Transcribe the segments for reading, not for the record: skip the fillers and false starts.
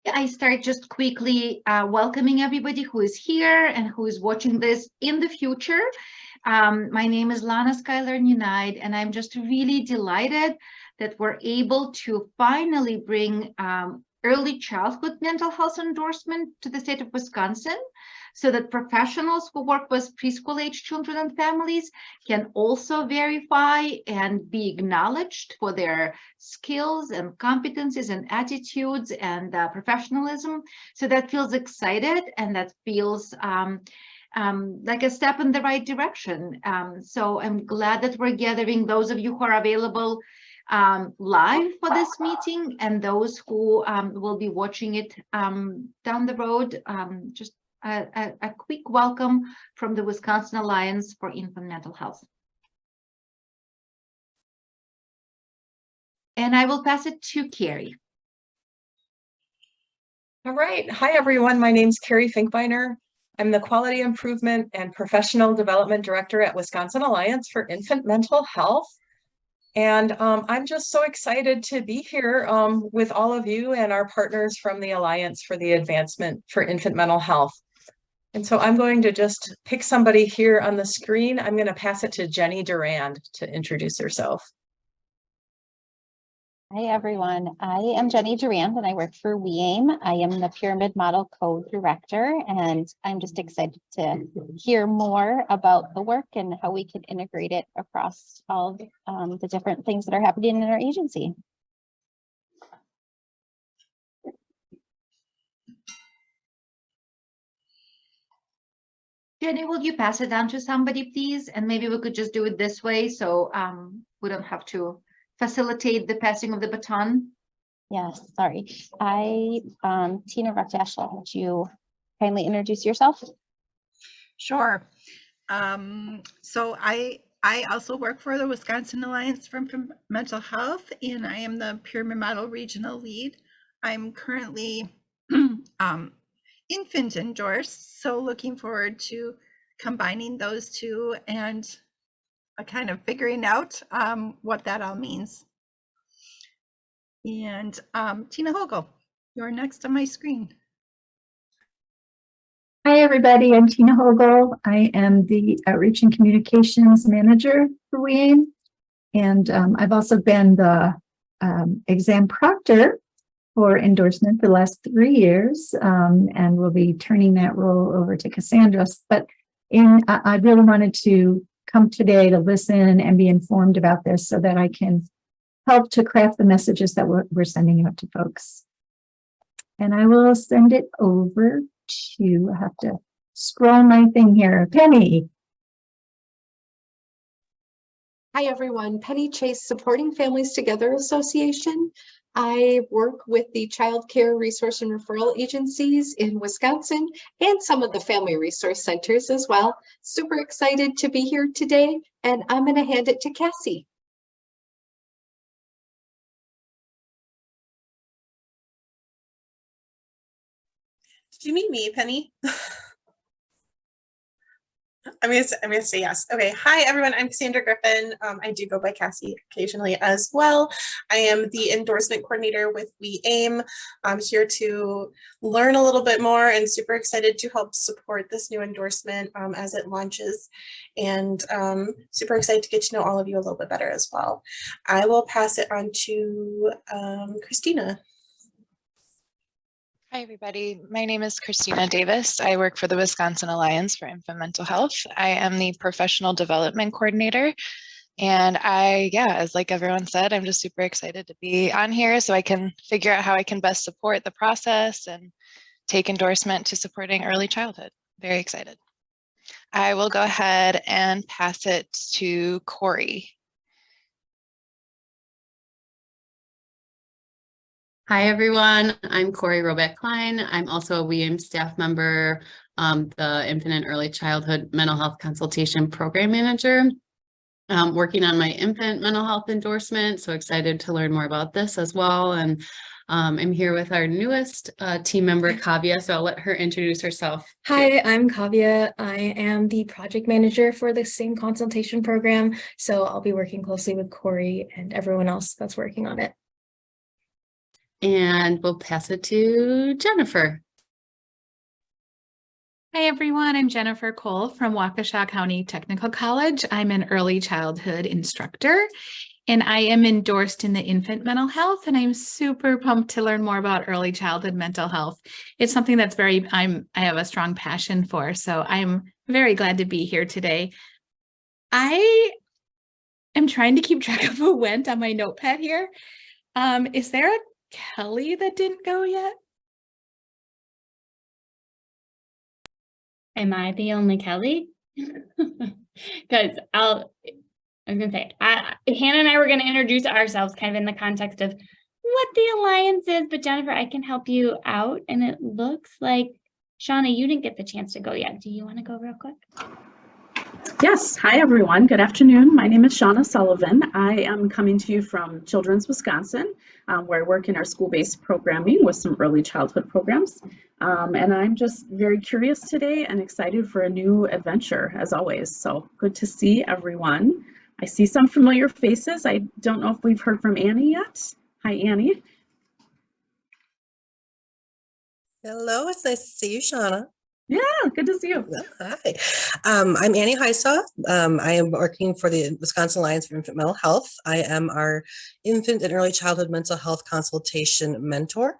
I start just quickly welcoming everybody who is here and who is watching this in the future. My name is Lana Skylar Nunide, and I'm just really delighted that we're able to finally bring early childhood mental health endorsement to the state of Wisconsin, so that professionals who work with preschool-age children and families can also verify and be acknowledged for their skills and competencies and attitudes and professionalism. So that feels excited, and that feels like a step in the right direction. So I'm glad that we're gathering those of you who are available live for this meeting, and those who will be watching it down the road. Just a quick welcome from the Wisconsin Alliance for Infant Mental Health. And I will pass it to Carrie. All right. Hi, everyone. My name's Carrie Finkbeiner. I'm the Quality Improvement and Professional Development Director at Wisconsin Alliance for Infant Mental Health. And I'm just so excited to be here with all of you and our partners from the Alliance for the Advancement for Infant Mental Health. And so I'm going to just pick somebody here on the screen. I'm going to pass it to Jenny Durand to introduce herself. Hi, everyone. I am Jenny Durand, and I work for WI-AIMH. I am the Pyramid Model Code Director, and I'm just excited to hear more about the work and how we can integrate it across all the different things that are happening in our agency. Jenny, will you pass it on to somebody, please? And maybe we could just do it this way, so we don't have to facilitate the passing of the baton. Yes, sorry. Tina Ruckdash, would you kindly introduce yourself? Sure. So I also work for the Wisconsin Alliance for Mental Health, and I am the Pyramid Model Regional Lead. I'm currently infant endorsed, so looking forward to combining those two and kind of figuring out what that all means. And Tina Hogel, you're next on my screen. Hi, everybody. I'm Tina Hogel. I am the Outreach and Communications Manager for WI-AIMH. And I've also been the exam proctor for endorsement for the last 3 years, and we'll be turning that role over to Cassandra. But I really wanted to come today to listen and be informed about this so that I can help to craft the messages that we're sending out to folks. And I will send it over to, I have to scroll my thing here, Penny. Hi, everyone. Penny Chase, Supporting Families Together Association. I work with the Child Care Resource and Referral Agencies in Wisconsin and some of the Family Resource Centers as well. Super excited to be here today, and I'm going to hand it to Cassie. Did you mean me, Penny? I'm gonna say yes. Okay. Hi, everyone. I'm Cassandra Griffin. I do go by Cassie occasionally as well. I am the endorsement coordinator with WI-AIMH. I'm here to learn a little bit more and super excited to help support this new endorsement as it launches, and super excited to get to know all of you a little bit better as well. I will pass it on to Christina. Hi, everybody. My name is Christina Davis. I work for the Wisconsin Alliance for Infant Mental Health. I am the Professional Development Coordinator. And as like everyone said, I'm just super excited to be on here so I can figure out how I can best support the process and take endorsement to supporting early childhood. Very excited. I will go ahead and pass it to Corey. Hi, everyone. I'm Corey Robeck-Klein. I'm also a WI-AIMH staff member, the Infant and Early Childhood Mental Health Consultation Program Manager, working on my infant mental health endorsement. So excited to learn more about this as well. And I'm here with our newest team member, Kavya. So I'll let her introduce herself. Hi, I'm Kavya. I am the project manager for the same consultation program. So I'll be working closely with Corey and everyone else that's working on it. And we'll pass it to Jennifer. Hi, everyone. I'm Jennifer Cole from Waukesha County Technical College. I'm an early childhood instructor, and I am endorsed in the infant mental health, and I'm super pumped to learn more about early childhood mental health. It's something that's I have a strong passion for, so I'm very glad to be here today. I am trying to keep track of who went on my notepad here. Is there a Kelly that didn't go yet? Am I the only Kelly? Because I was gonna say, Hannah and I were gonna introduce ourselves kind of in the context of what the alliance is, but Jennifer, I can help you out. And it looks like, Shauna, you didn't get the chance to go yet. Do you want to go real quick? Yes. Hi, everyone. Good afternoon. My name is Shauna Sullivan. I am coming to you from Children's Wisconsin, where I work in our school-based programming with some early childhood programs. And I'm just very curious today and excited for a new adventure, as always. So good to see everyone. I see some familiar faces. I don't know if we've heard from Annie yet. Hi, Annie. Hello, it's nice to see you, Shauna. Yeah, good to see you. Hi, I'm Annie Heisaw. I am working for the Wisconsin Alliance for Infant Mental Health. I am our infant and early childhood mental health consultation mentor.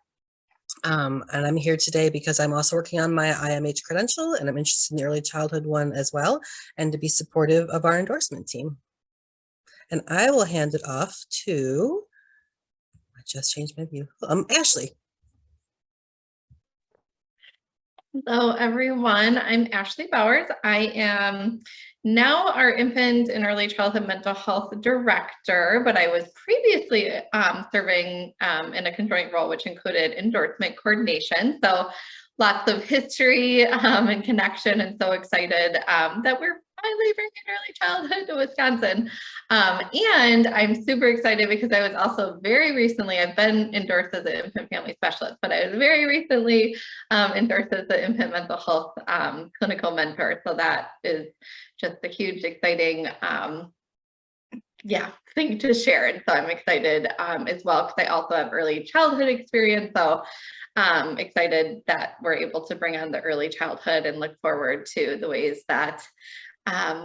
And I'm here today because I'm also working on my ECMH credential, and I'm interested in the early childhood one as well, and to be supportive of our endorsement team. And I will hand it off to, I just changed my view, Ashley. Hello, everyone. I'm Ashley Bowers. I am now our infant and early childhood mental health director, but I was previously serving in a conjoint role, which included endorsement coordination. So lots of history and connection, and so excited that we're finally bringing early childhood to Wisconsin. And I'm super excited because I was also very recently, I've been endorsed as an infant family specialist, but I was very recently endorsed as the infant mental health clinical mentor. So that is just a huge, exciting thing to share. And so I'm excited as well, because I also have early childhood experience. So excited that we're able to bring on the early childhood and look forward to the ways that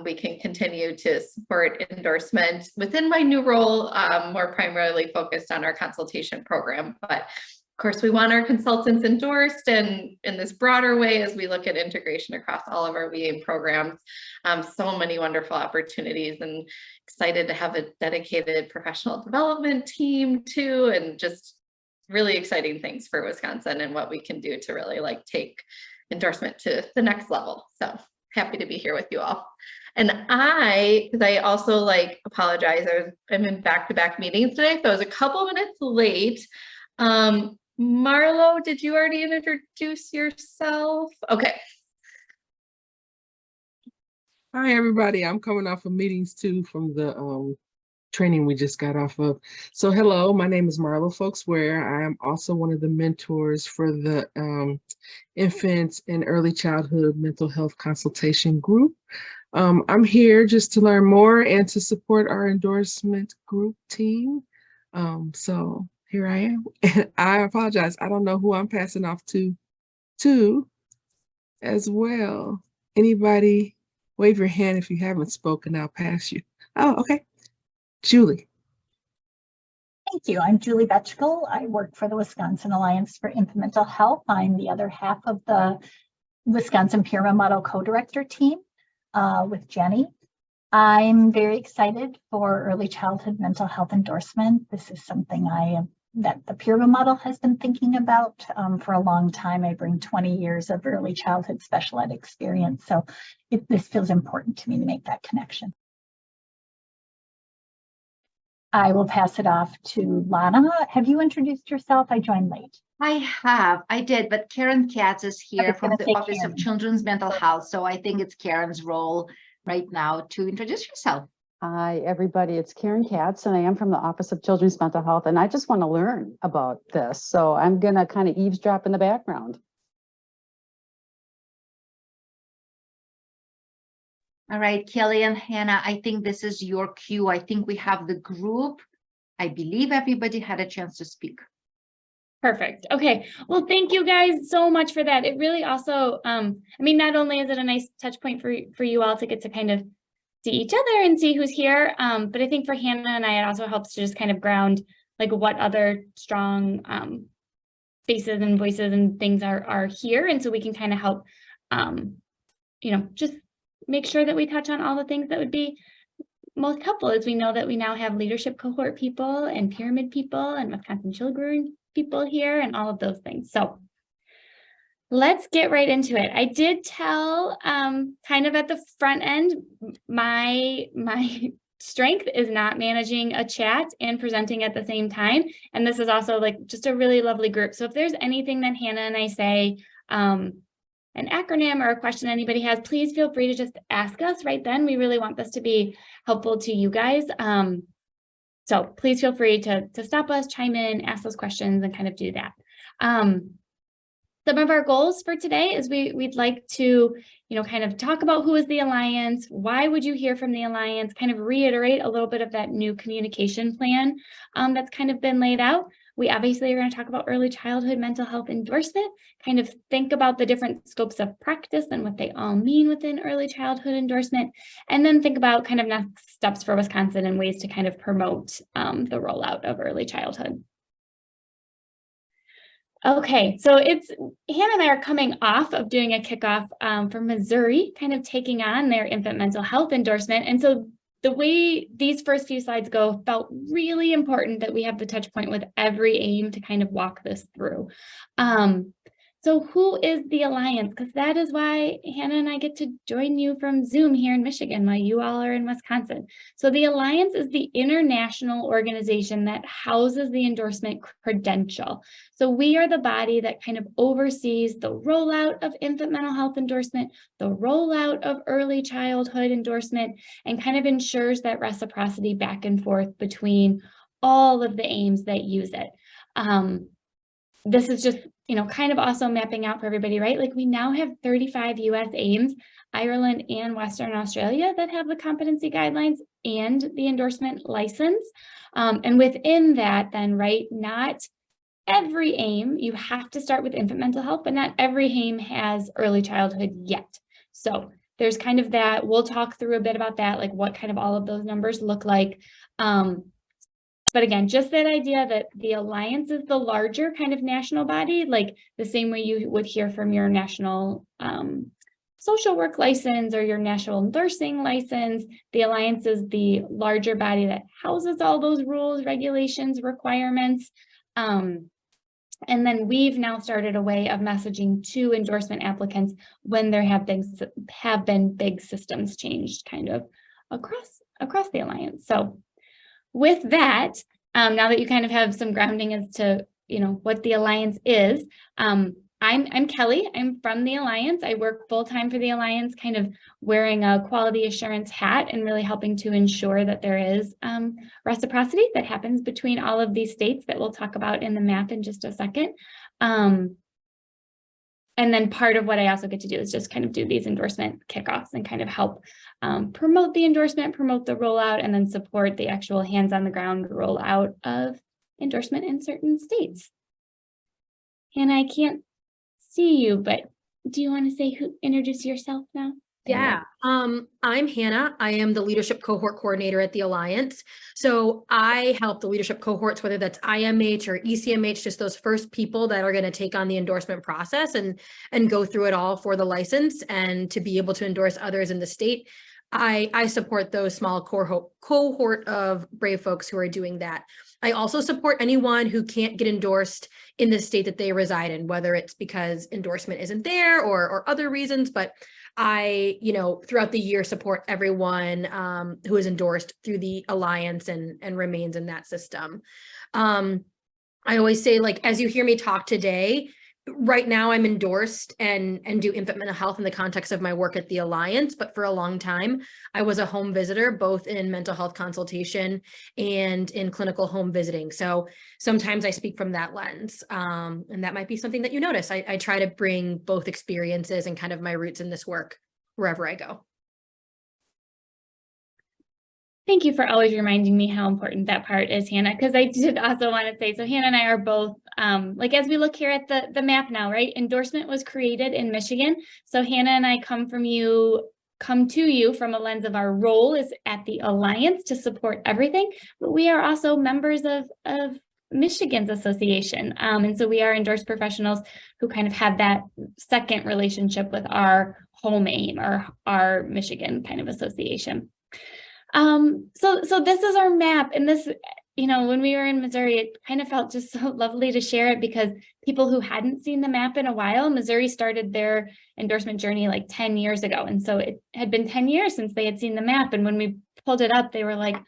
we can continue to support endorsement within my new role, more primarily focused on our consultation program. But of course, we want our consultants endorsed, and in this broader way, as we look at integration across all of our WI-AIMH programs, so many wonderful opportunities, and excited to have a dedicated professional development team too, and just really exciting things for Wisconsin and what we can do to really take endorsement to the next level. So happy to be here with you all. And because I also apologize, I'm in back-to-back meetings today, so I was a couple minutes late. Marlo, did you already introduce yourself? Okay. Hi, everybody. I'm coming off of meetings too from the training we just got off of. So hello, my name is Marlo Folksware. I am also one of the mentors for the infants and early childhood mental health consultation group. I'm here just to learn more and to support our endorsement group team. So here I am. And I apologize. I don't know who I'm passing off to as well. Anybody? Wave your hand if you haven't spoken. I'll pass you. Oh, okay. Julie. Thank you. I'm Julie Betchkel. I work for the Wisconsin Alliance for Infant Mental Health. I'm the other half of the Wisconsin Pyramid Model co-director team with Jenny. I'm very excited for early childhood mental health endorsement. This is something that the Pyramid Model has been thinking about for a long time. I bring 20 years of early childhood special ed experience, so this feels important to me to make that connection. I will pass it off to Lana. Have you introduced yourself? I joined late. I did, but Karen Katz is here from the Office of Children's Mental Health, so I think it's Karen's role right now to introduce yourself. Hi, everybody. It's Karen Katz, and I am from the Office of Children's Mental Health, and I just want to learn about this. So I'm going to kind of eavesdrop in the background. All right, Kelly and Hannah, I think this is your cue. I think we have the group. I believe everybody had a chance to speak. Perfect. Okay. Well, thank you guys so much for that. It really also, I mean, not only is it a nice touch point for you all to get to kind of see each other and see who's here, but I think for Hannah and I, it also helps to just kind of ground like what other strong faces and voices and things are here. And so we can kind of help, you know, just make sure that we touch on all the things that would be most helpful, as we know that we now have leadership cohort people and pyramid people and Wisconsin children people here and all of those things. So let's get right into it. I did tell kind of at the front end, my strength is not managing a chat and presenting at the same time. And this is also like just a really lovely group. So if there's anything that Hannah and I say, an acronym or a question anybody has, please feel free to just ask us right then. We really want this to be helpful to you guys. So please feel free to stop us, chime in, ask those questions, and kind of do that. Some of our goals for today is we'd like to, you know, kind of talk about who is the Alliance, why would you hear from the Alliance, kind of reiterate a little bit of that new communication plan that's kind of been laid out. We obviously are going to talk about early childhood mental health endorsement, kind of think about the different scopes of practice and what they all mean within early childhood endorsement, and then think about kind of next steps for Wisconsin and ways to kind of promote the rollout of early childhood. Okay, so Hannah and I are coming off of doing a kickoff for Missouri, kind of taking on their infant mental health endorsement. And so the way these first few slides go felt really important that we have the touch point with every AIM to kind of walk this through. So who is the Alliance? Because that is why Hannah and I get to join you from Zoom here in Michigan while you all are in Wisconsin. So the Alliance is the international organization that houses the endorsement credential. So we are the body that kind of oversees the rollout of infant mental health endorsement, the rollout of early childhood endorsement, and kind of ensures that reciprocity back and forth between all of the AIMs that use it. This is just, you know, kind of also mapping out for everybody, right? Like we now have 35 US AIMs, Ireland and Western Australia that have the competency guidelines and the endorsement license. And within that then, right, not every AIM, you have to start with infant mental health, but not every AIM has early childhood yet. So there's kind of that, we'll talk through a bit about that, like what kind of all of those numbers look like. But again, just that idea that the Alliance is the larger kind of national body, like the same way you would hear from your national social work license or your national nursing license, the Alliance is the larger body that houses all those rules, regulations, requirements. And then we've now started a way of messaging to endorsement applicants when there have been big systems changed kind of across the Alliance. So with that, now that you kind of have some grounding as to, you know, what the Alliance is, I'm Kelly. I'm from the Alliance. I work full-time for the Alliance, kind of wearing a quality assurance hat and really helping to ensure that there is reciprocity that happens between all of these states that we'll talk about in the map in just a second. And then part of what I also get to do is just kind of do these endorsement kickoffs and kind of help promote the endorsement, promote the rollout, and then support the actual hands on the ground rollout of endorsement in certain states. And I can't see you, but do you want to introduce yourself now? Yeah, I'm Hannah. I am the leadership cohort coordinator at the Alliance. So I help the leadership cohorts, whether that's IMH or ECMH, just those first people that are going to take on the endorsement process and go through it all for the license and to be able to endorse others in the state. I support those small cohort of brave folks who are doing that. I also support anyone who can't get endorsed in the state that they reside in, whether it's because endorsement isn't there or other reasons, but I, you know, throughout the year support everyone who is endorsed through the Alliance and remains in that system. I always say, like, as you hear me talk today, right now I'm endorsed and do infant mental health in the context of my work at the Alliance, but for a long time, I was a home visitor, both in mental health consultation and in clinical home visiting. So sometimes I speak from that lens, and that might be something that you notice. I try to bring both experiences and kind of my roots in this work wherever I go. Thank you for always reminding me how important that part is, Hannah, because I did also want to say, so Hannah and I are both, like as we look here at the map now, right? Endorsement was created in Michigan. So Hannah and I come to you from a lens of our role is at the Alliance to support everything, but we are also members of Michigan's association. And so we are endorsed professionals who kind of have that second relationship with our home AIM or our Michigan kind of association. So this is our map, and this, when we were in Missouri, it kind of felt just so lovely to share it because people who hadn't seen the map in a while, Missouri started their endorsement journey like 10 years ago. And so it had been 10 years since they had seen the map. And when we pulled it up, they were like,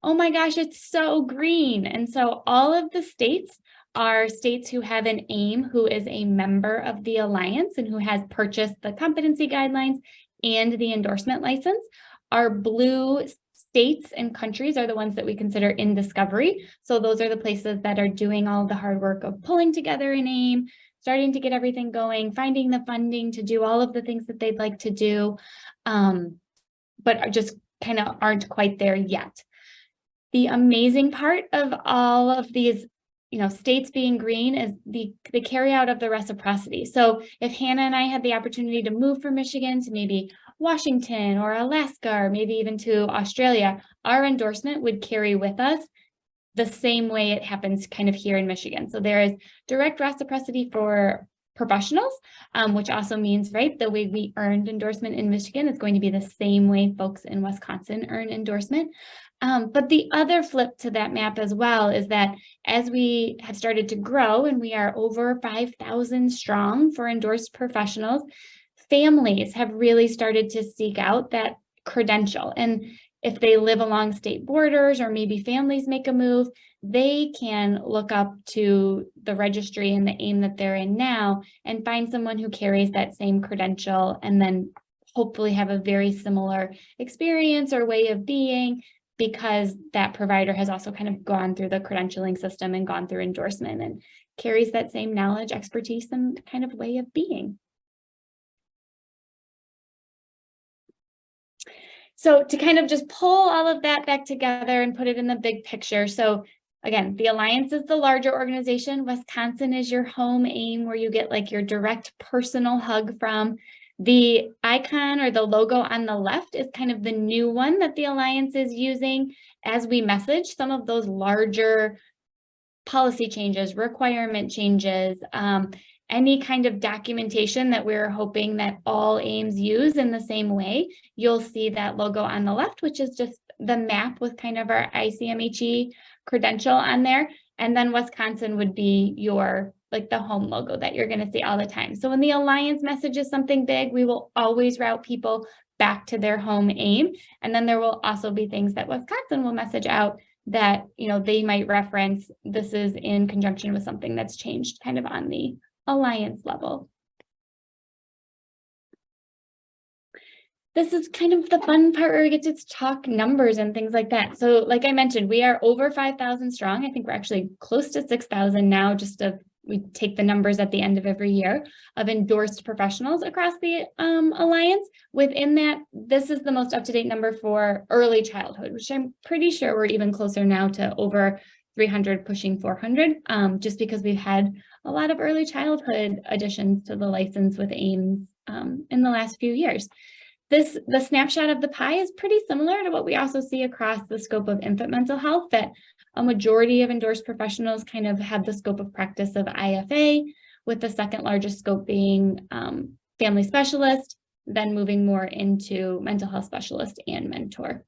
oh my gosh, it's so green. And so all of the states are states who have an AIM who is a member of the Alliance and who has purchased the competency guidelines and the endorsement license. Our blue states and countries are the ones that we consider in discovery. So those are the places that are doing all the hard work of pulling together an AIM, starting to get everything going, finding the funding to do all of the things that they'd like to do, but just kind of aren't quite there yet. The amazing part of all of these states being green is the carry out of the reciprocity. So if Hannah and I had the opportunity to move from Michigan to maybe Washington or Alaska, or maybe even to Australia, our endorsement would carry with us the same way it happens kind of here in Michigan. So there is direct reciprocity for professionals, which also means, right, the way we earned endorsement in Michigan is going to be the same way folks in Wisconsin earn endorsement. But the other flip to that map as well is that as we have started to grow and we are over 5,000 strong for endorsed professionals, families have really started to seek out that credential. And if they live along state borders or maybe families make a move, they can look up to the registry and the AIM that they're in now and find someone who carries that same credential and then hopefully have a very similar experience or way of being, because that provider has also kind of gone through the credentialing system and gone through endorsement and carries that same knowledge, expertise, and kind of way of being. So to kind of just pull all of that back together and put it in the big picture. So again, the Alliance is the larger organization. Wisconsin is your home AIM where you get like your direct personal hug from. The icon or the logo on the left is kind of the new one that the Alliance is using as we message some of those larger policy changes, requirement changes, any kind of documentation that we're hoping that all AIMs use in the same way. You'll see that logo on the left, which is just the map with kind of our ECMH credential on there. And then Wisconsin would be your, like the home logo that you're going to see all the time. So when the Alliance messages something big, we will always route people back to their home AIM. And then there will also be things that Wisconsin will message out that, they might reference. This is in conjunction with something that's changed kind of on the Alliance level. This is kind of the fun part where we get to talk numbers and things like that. So like I mentioned, we are over 5,000 strong. I think we're actually close to 6,000 now, we take the numbers at the end of every year of endorsed professionals across the Alliance. Within that, this is the most up-to-date number for early childhood, which I'm pretty sure we're even closer now to over 300, pushing 400, just because we've had a lot of early childhood additions to the license with AIMS in the last few years. The snapshot of the pie is pretty similar to what we also see across the scope of infant mental health, that a majority of endorsed professionals kind of have the scope of practice of IFA, with the second largest scope being family specialist, then moving more into mental health specialist and mentor.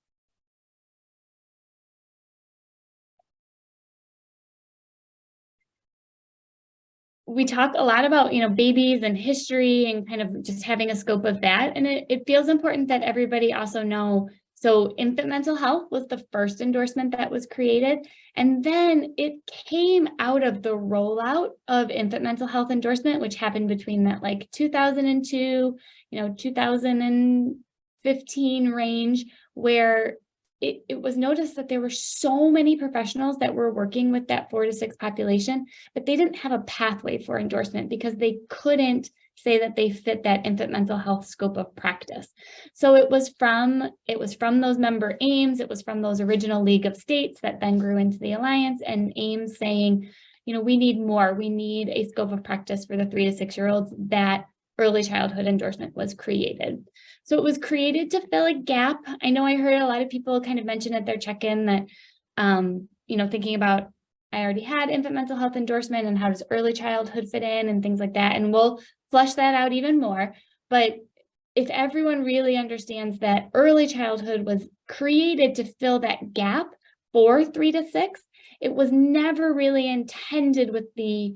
We talk a lot about, babies and history and kind of just having a scope of that. And it feels important that everybody also know, so infant mental health was the first endorsement that was created. And then it came out of the rollout of infant mental health endorsement, which happened between that like 2002, 2015 range, where it was noticed that there were so many professionals that were working with that 4 to 6 population, but they didn't have a pathway for endorsement because they couldn't say that they fit that infant mental health scope of practice. So it was from those member AIMHs, it was from those original League of States that then grew into the Alliance, and AIMHs saying, you know, we need more. We need a scope of practice for the 3 to 6 year olds. That early childhood endorsement was created. So it was created to fill a gap. I know I heard a lot of people kind of mention at their check-in that, you know, thinking about, I already had infant mental health endorsement and how does early childhood fit in and things like that. And we'll flesh that out even more. But if everyone really understands that early childhood was created to fill that gap for 3 to 6, it was never really intended with the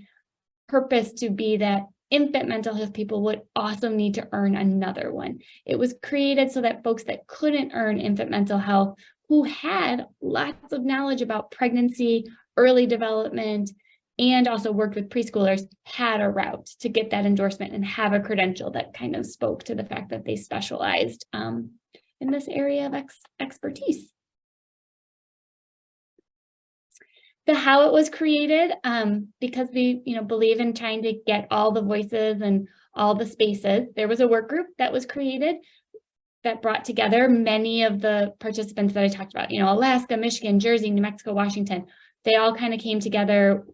purpose to be that infant mental health people would also need to earn another one. It was created so that folks that couldn't earn infant mental health, who had lots of knowledge about pregnancy, early development, and also worked with preschoolers, had a route to get that endorsement and have a credential that kind of spoke to the fact that they specialized in this area of expertise. The how it was created, because we, you know, believe in trying to get all the voices and all the spaces. There was a work group that was created that brought together many of the participants that I talked about. You know, Alaska, Michigan, Jersey, New Mexico, Washington. They all kind of came together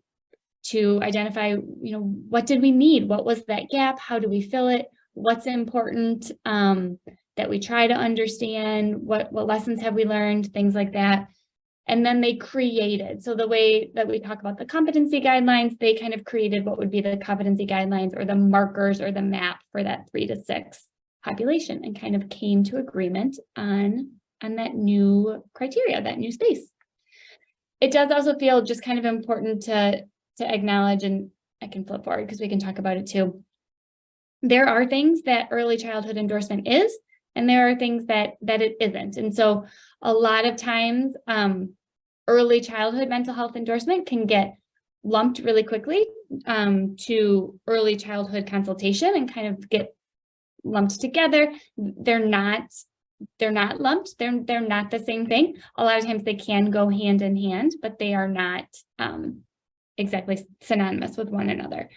to identify, you know, what did we need? What was that gap? How do we fill it? What's important that we try to understand? What lessons have we learned? Things like that. And then they created, so the way that we talk about the competency guidelines, they kind of created what would be the competency guidelines or the markers or the map for that 3 to 6 population, and kind of came to agreement on that new criteria, that new space. It does also feel just kind of important to acknowledge, and I can flip forward because we can talk about it too. There are things that early childhood endorsement is, and there are things that it isn't. And so a lot of times, early childhood mental health endorsement can get lumped really quickly to early childhood consultation and kind of get lumped together. They're not lumped. They're not the same thing. A lot of times they can go hand in hand, but they are not exactly synonymous with one another.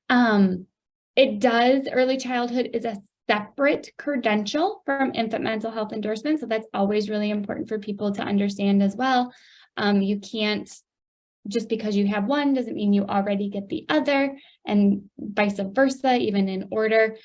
Early childhood is a separate credential from infant mental health endorsement. So that's always really important for people to understand as well. You can't, just because you have one doesn't mean you already get the other, and vice versa, even in order.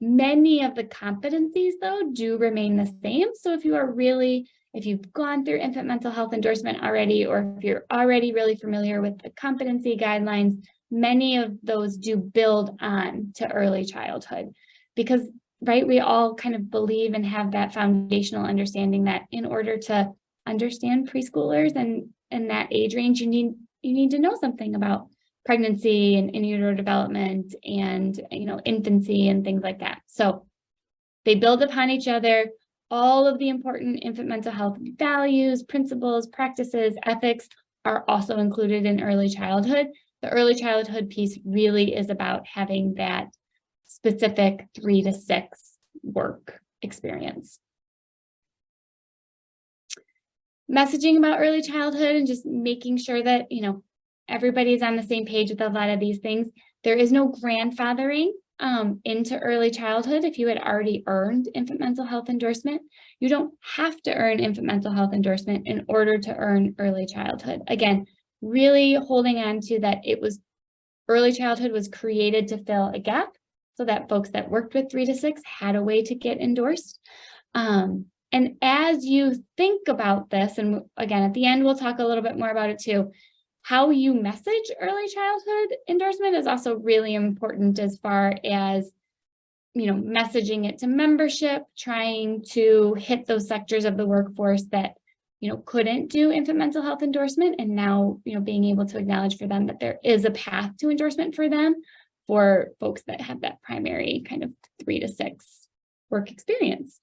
Many of the competencies though do remain the same. So if you've gone through infant mental health endorsement already, or if you're already really familiar with the competency guidelines, many of those do build on to early childhood, because, right, we all kind of believe and have that foundational understanding that in order to understand preschoolers and that age range, you need to know something about pregnancy and in utero development and, you know, infancy and things like that. So they build upon each other. All of the important infant mental health values, principles, practices, ethics are also included in early childhood. The early childhood piece really is about having that specific 3 to 6 work experience. Messaging about early childhood and just making sure that, you know, everybody's on the same page with a lot of these things. There is no grandfathering into early childhood. If you had already earned infant mental health endorsement, you don't have to earn infant mental health endorsement in order to earn early childhood. Again, really holding on to that early childhood was created to fill a gap so that folks that worked with 3 to 6 had a way to get endorsed. And as you think about this, and again, at the end, we'll talk a little bit more about it too, how you message early childhood endorsement is also really important, as far as, you know, messaging it to membership, trying to hit those sectors of the workforce that, you know, couldn't do infant mental health endorsement, and now, you know, being able to acknowledge for them that there is a path to endorsement for them, for folks that have that primary kind of 3 to 6 work experience.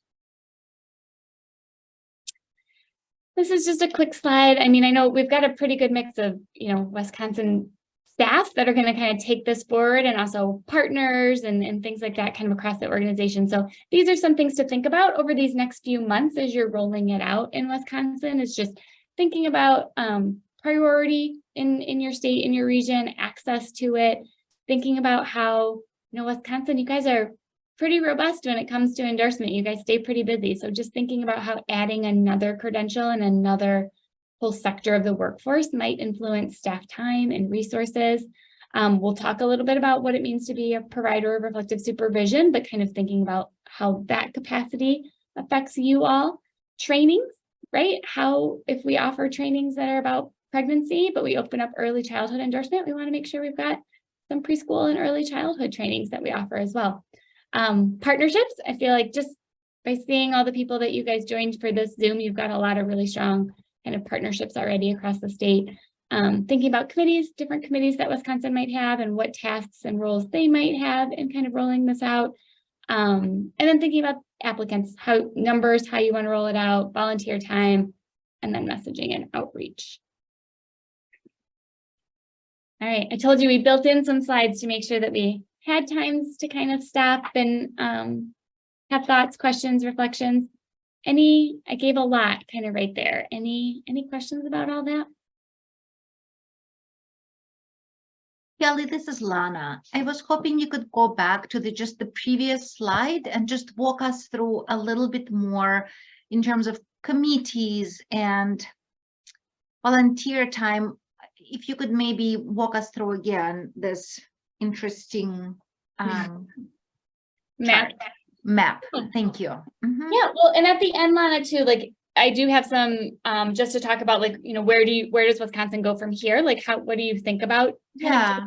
This is just a quick slide. I mean, I know we've got a pretty good mix of, you know, Wisconsin staff that are going to kind of take this forward, and also partners and things like that kind of across the organization. So these are some things to think about over these next few months as you're rolling it out in Wisconsin. It's just thinking about priority in your state, in your region, access to it, thinking about how Wisconsin, you guys are pretty robust when it comes to endorsement. You guys stay pretty busy. So just thinking about how adding another credential and another whole sector of the workforce might influence staff time and resources. We'll talk a little bit about what it means to be a provider of reflective supervision, but kind of thinking about how that capacity affects you all. Trainings, right? How, if we offer trainings that are about pregnancy, but we open up early childhood endorsement, we want to make sure we've got some preschool and early childhood trainings that we offer as well. Partnerships, I feel like just by seeing all the people that you guys joined for this Zoom, you've got a lot of really strong kind of partnerships already across the state. Thinking about committees, different committees that Wisconsin might have and what tasks and roles they might have and kind of rolling this out. And then thinking about applicants, how numbers, how you want to roll it out, volunteer time, and then messaging and outreach. All right, I told you we built in some slides to make sure that we had times to kind of stop and have thoughts, questions, reflections. I gave a lot kind of right there. Any questions about all that? Kelly, this is Lana. I was hoping you could go back to just the previous slide and just walk us through a little bit more in terms of committees and volunteer time. If you could maybe walk us through again this interesting map. Thank you. Yeah, well, and at the end, Lana, too, like I do have some just to talk about, like, where does Wisconsin go from here? Like, what do you think about? Yeah.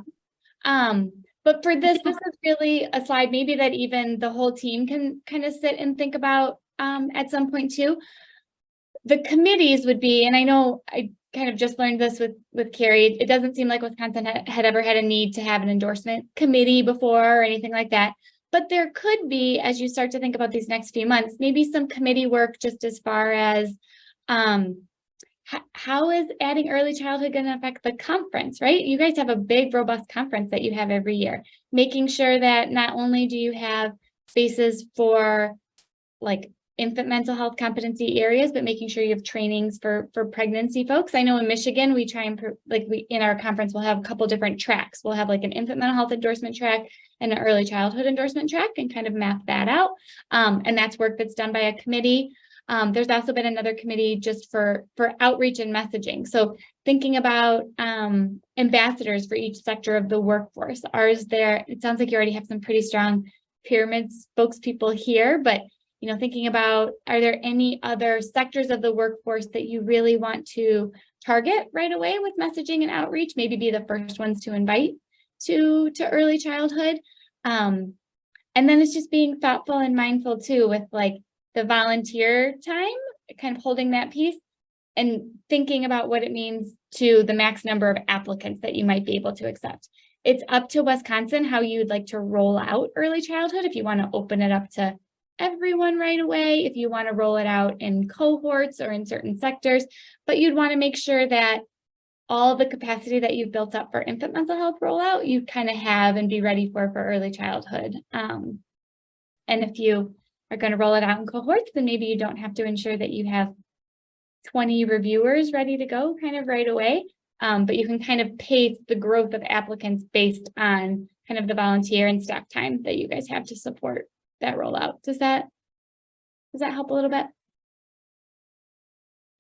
But for this is really a slide maybe that even the whole team can kind of sit and think about at some point too. The committees would be, and I know I kind of just learned this with Carrie, it doesn't seem like Wisconsin had ever had a need to have an endorsement committee before or anything like that. But there could be, as you start to think about these next few months, maybe some committee work just as far as how is adding early childhood going to affect the conference, right? You guys have a big, robust conference that you have every year. Making sure that not only do you have spaces for like infant mental health competency areas, but making sure you have trainings for pregnancy folks. I know in Michigan, we try and in our conference, we'll have a couple different tracks. We'll have like an infant mental health endorsement track and an early childhood endorsement track and kind of map that out. And that's work that's done by a committee. There's also been another committee just for outreach and messaging. So thinking about ambassadors for each sector of the workforce. It sounds like you already have some pretty strong pyramid spokespeople here, but thinking about, are there any other sectors of the workforce that you really want to target right away with messaging and outreach? Maybe be the first ones to invite to early childhood. And then it's just being thoughtful and mindful too with like the volunteer time, kind of holding that piece and thinking about what it means to the max number of applicants that you might be able to accept. It's up to Wisconsin how you'd like to roll out early childhood, if you want to open it up to everyone right away, if you want to roll it out in cohorts or in certain sectors, but you'd want to make sure that all the capacity that you've built up for infant mental health rollout, you kind of have and be ready for early childhood. And if you are going to roll it out in cohorts, then maybe you don't have to ensure that you have 20 reviewers ready to go kind of right away. But you can kind of pace the growth of applicants based on kind of the volunteer and staff time that you guys have to support that rollout. Does that help a little bit?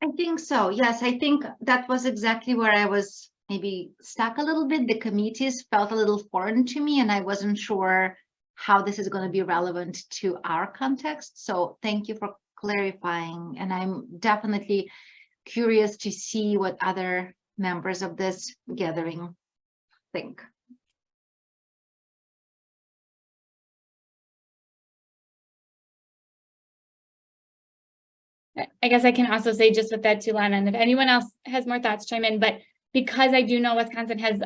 I think so. Yes, I think that was exactly where I was maybe stuck a little bit. The committees felt a little foreign to me, and I wasn't sure how this is going to be relevant to our context. So thank you for clarifying. And I'm definitely curious to see what other members of this gathering think. I guess I can also say just with that too, Lana, and if anyone else has more thoughts, chime in. But because I do know Wisconsin has,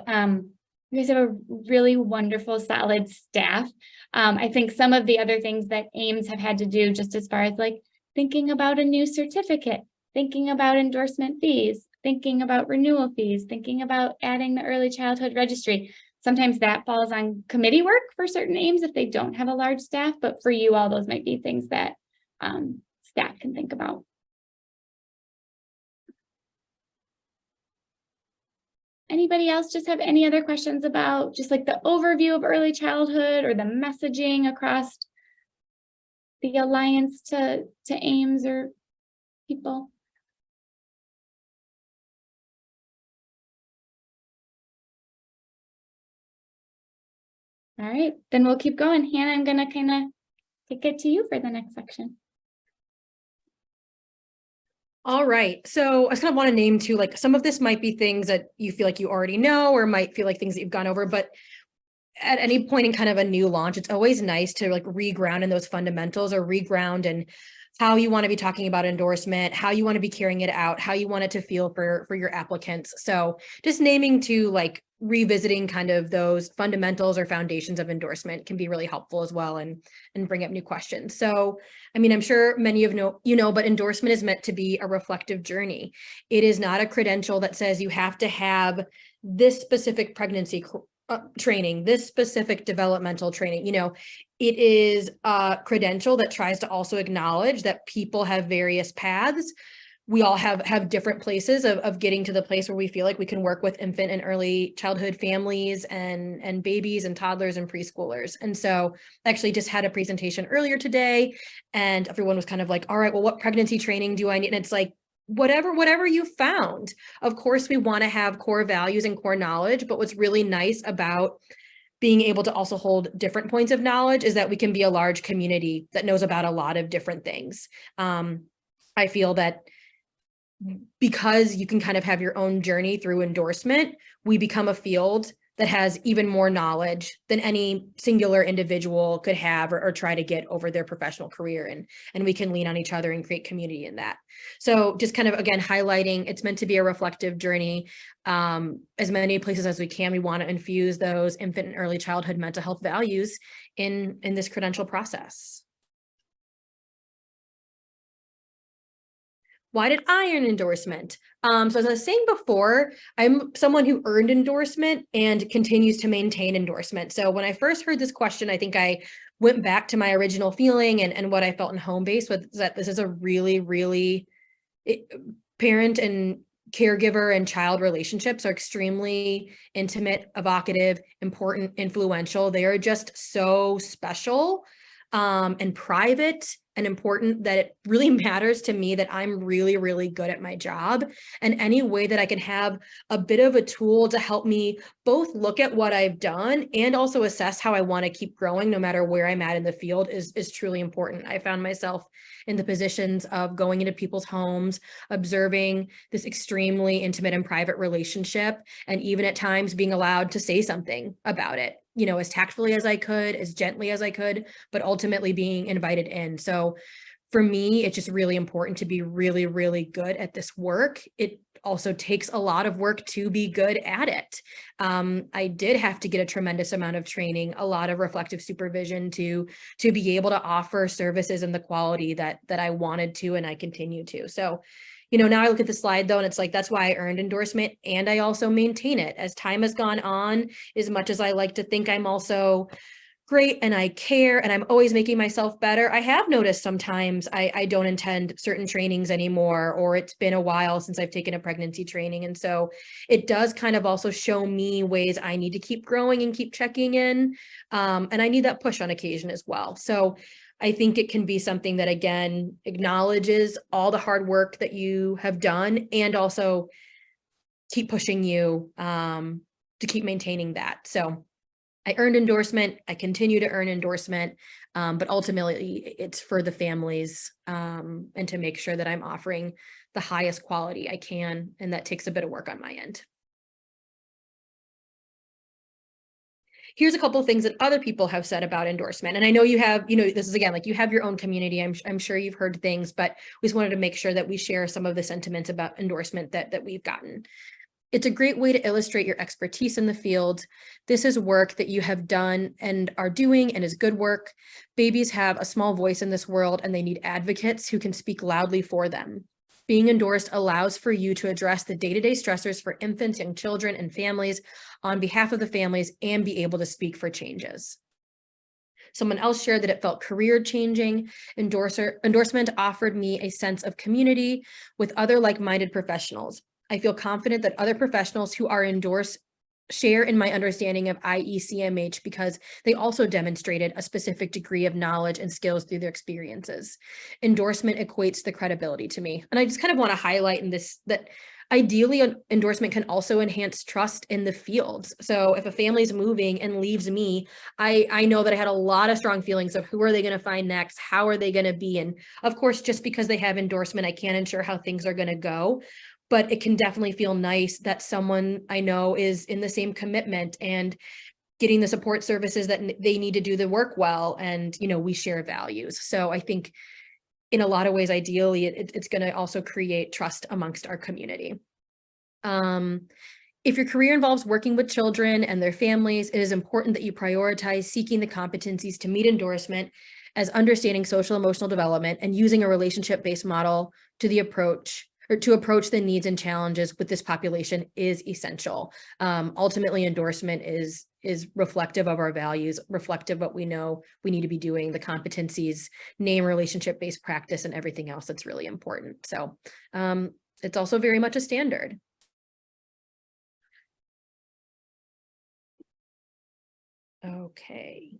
you guys have a really wonderful, solid staff. I think some of the other things that AIMHs have had to do, just as far as like thinking about a new certificate, thinking about endorsement fees, thinking about renewal fees, thinking about adding the early childhood registry. Sometimes that falls on committee work for certain AIMHs if they don't have a large staff, but for you all, those might be things that staff can think about. Anybody else just have any other questions about just like the overview of early childhood or the messaging across the Alliance to AIMS or people? All right, then we'll keep going. Hannah, I'm gonna kind of kick it to you for the next section. All right, so I just kind of want to name too, like some of this might be things that you feel like you already know, or might feel like things that you've gone over, but at any point in kind of a new launch, it's always nice to like reground in those fundamentals or reground in how you want to be talking about endorsement, how you want to be carrying it out, how you want it to feel for your applicants. So just naming to like revisiting kind of those fundamentals or foundations of endorsement can be really helpful as well and bring up new questions. So, I mean, I'm sure many of you know, but endorsement is meant to be a reflective journey. It is not a credential that says you have to have this specific pregnancy training, this specific developmental training. You know, it is a credential that tries to also acknowledge that people have various paths. We all have different places of getting to the place where we feel like we can work with infant and early childhood families and babies and toddlers and preschoolers. And so I actually just had a presentation earlier today and everyone was kind of like, all right, well, what pregnancy training do I need? And it's like, whatever you found. Of course, we want to have core values and core knowledge, but what's really nice about being able to also hold different points of knowledge is that we can be a large community that knows about a lot of different things. I feel that because you can kind of have your own journey through endorsement, we become a field that has even more knowledge than any singular individual could have or try to get over their professional career. And we can lean on each other and create community in that. So just kind of, again, highlighting it's meant to be a reflective journey. As many places as we can, we want to infuse those infant and early childhood mental health values in this credential process. Why did I earn endorsement? So as I was saying before, I'm someone who earned endorsement and continues to maintain endorsement. So when I first heard this question, I think I went back to my original feeling and what I felt in home base was that this is a really, really parent and caregiver and child relationships are extremely intimate, evocative, important, influential. They are just so special and private and important that it really matters to me that I'm really, really good at my job. And any way that I can have a bit of a tool to help me both look at what I've done and also assess how I want to keep growing no matter where I'm at in the field is truly important. I found myself in the positions of going into people's homes, observing this extremely intimate and private relationship, and even at times being allowed to say something about it, you know, as tactfully as I could, as gently as I could, but ultimately being invited in. So for me, it's just really important to be really, really good at this work. It also takes a lot of work to be good at it. I did have to get a tremendous amount of training, a lot of reflective supervision to be able to offer services in the quality that I wanted to and I continue to. So, you know, now I look at the slide though, and it's like, that's why I earned endorsement and I also maintain it. As time has gone on, as much as I like to think I'm also great and I care and I'm always making myself better, I have noticed sometimes I don't attend certain trainings anymore, or it's been a while since I've taken a pregnancy training. And so it does kind of also show me ways I need to keep growing and keep checking in. And I need that push on occasion as well. So I think it can be something that, again, acknowledges all the hard work that you have done and also keep pushing you to keep maintaining that. So I earned endorsement, I continue to earn endorsement, but ultimately it's for the families and to make sure that I'm offering the highest quality I can, and that takes a bit of work on my end. Here's a couple of things that other people have said about endorsement. And I know you have, you know, this is again, like you have your own community. I'm sure you've heard things, but we just wanted to make sure that we share some of the sentiments about endorsement that we've gotten. It's a great way to illustrate your expertise in the field. This is work that you have done and are doing and is good work. Babies have a small voice in this world and they need advocates who can speak loudly for them. Being endorsed allows for you to address the day-to-day stressors for infants, young children, and families on behalf of the families and be able to speak for changes. Someone else shared that it felt career changing. Endorsement offered me a sense of community with other like-minded professionals. I feel confident that other professionals who are endorsed share in my understanding of ECMH because they also demonstrated a specific degree of knowledge and skills through their experiences. Endorsement equates the credibility to me. And I just kind of want to highlight in this that ideally, an endorsement can also enhance trust in the fields. So if a family is moving and leaves me, I know that I had a lot of strong feelings of who are they going to find next? How are they going to be? And of course, just because they have endorsement, I can't ensure how things are going to go. But it can definitely feel nice that someone I know is in the same commitment and getting the support services that they need to do the work well. And, you know, we share values. So I think in a lot of ways, ideally, it's going to also create trust amongst our community. If your career involves working with children and their families, it is important that you prioritize seeking the competencies to meet endorsement as understanding social emotional development and using a relationship-based model to approach the needs and challenges with this population is essential. Ultimately, endorsement is reflective of our values, reflective of what we know we need to be doing, the competencies, name relationship-based practice, and everything else that's really important. So it's also very much a standard. Okay.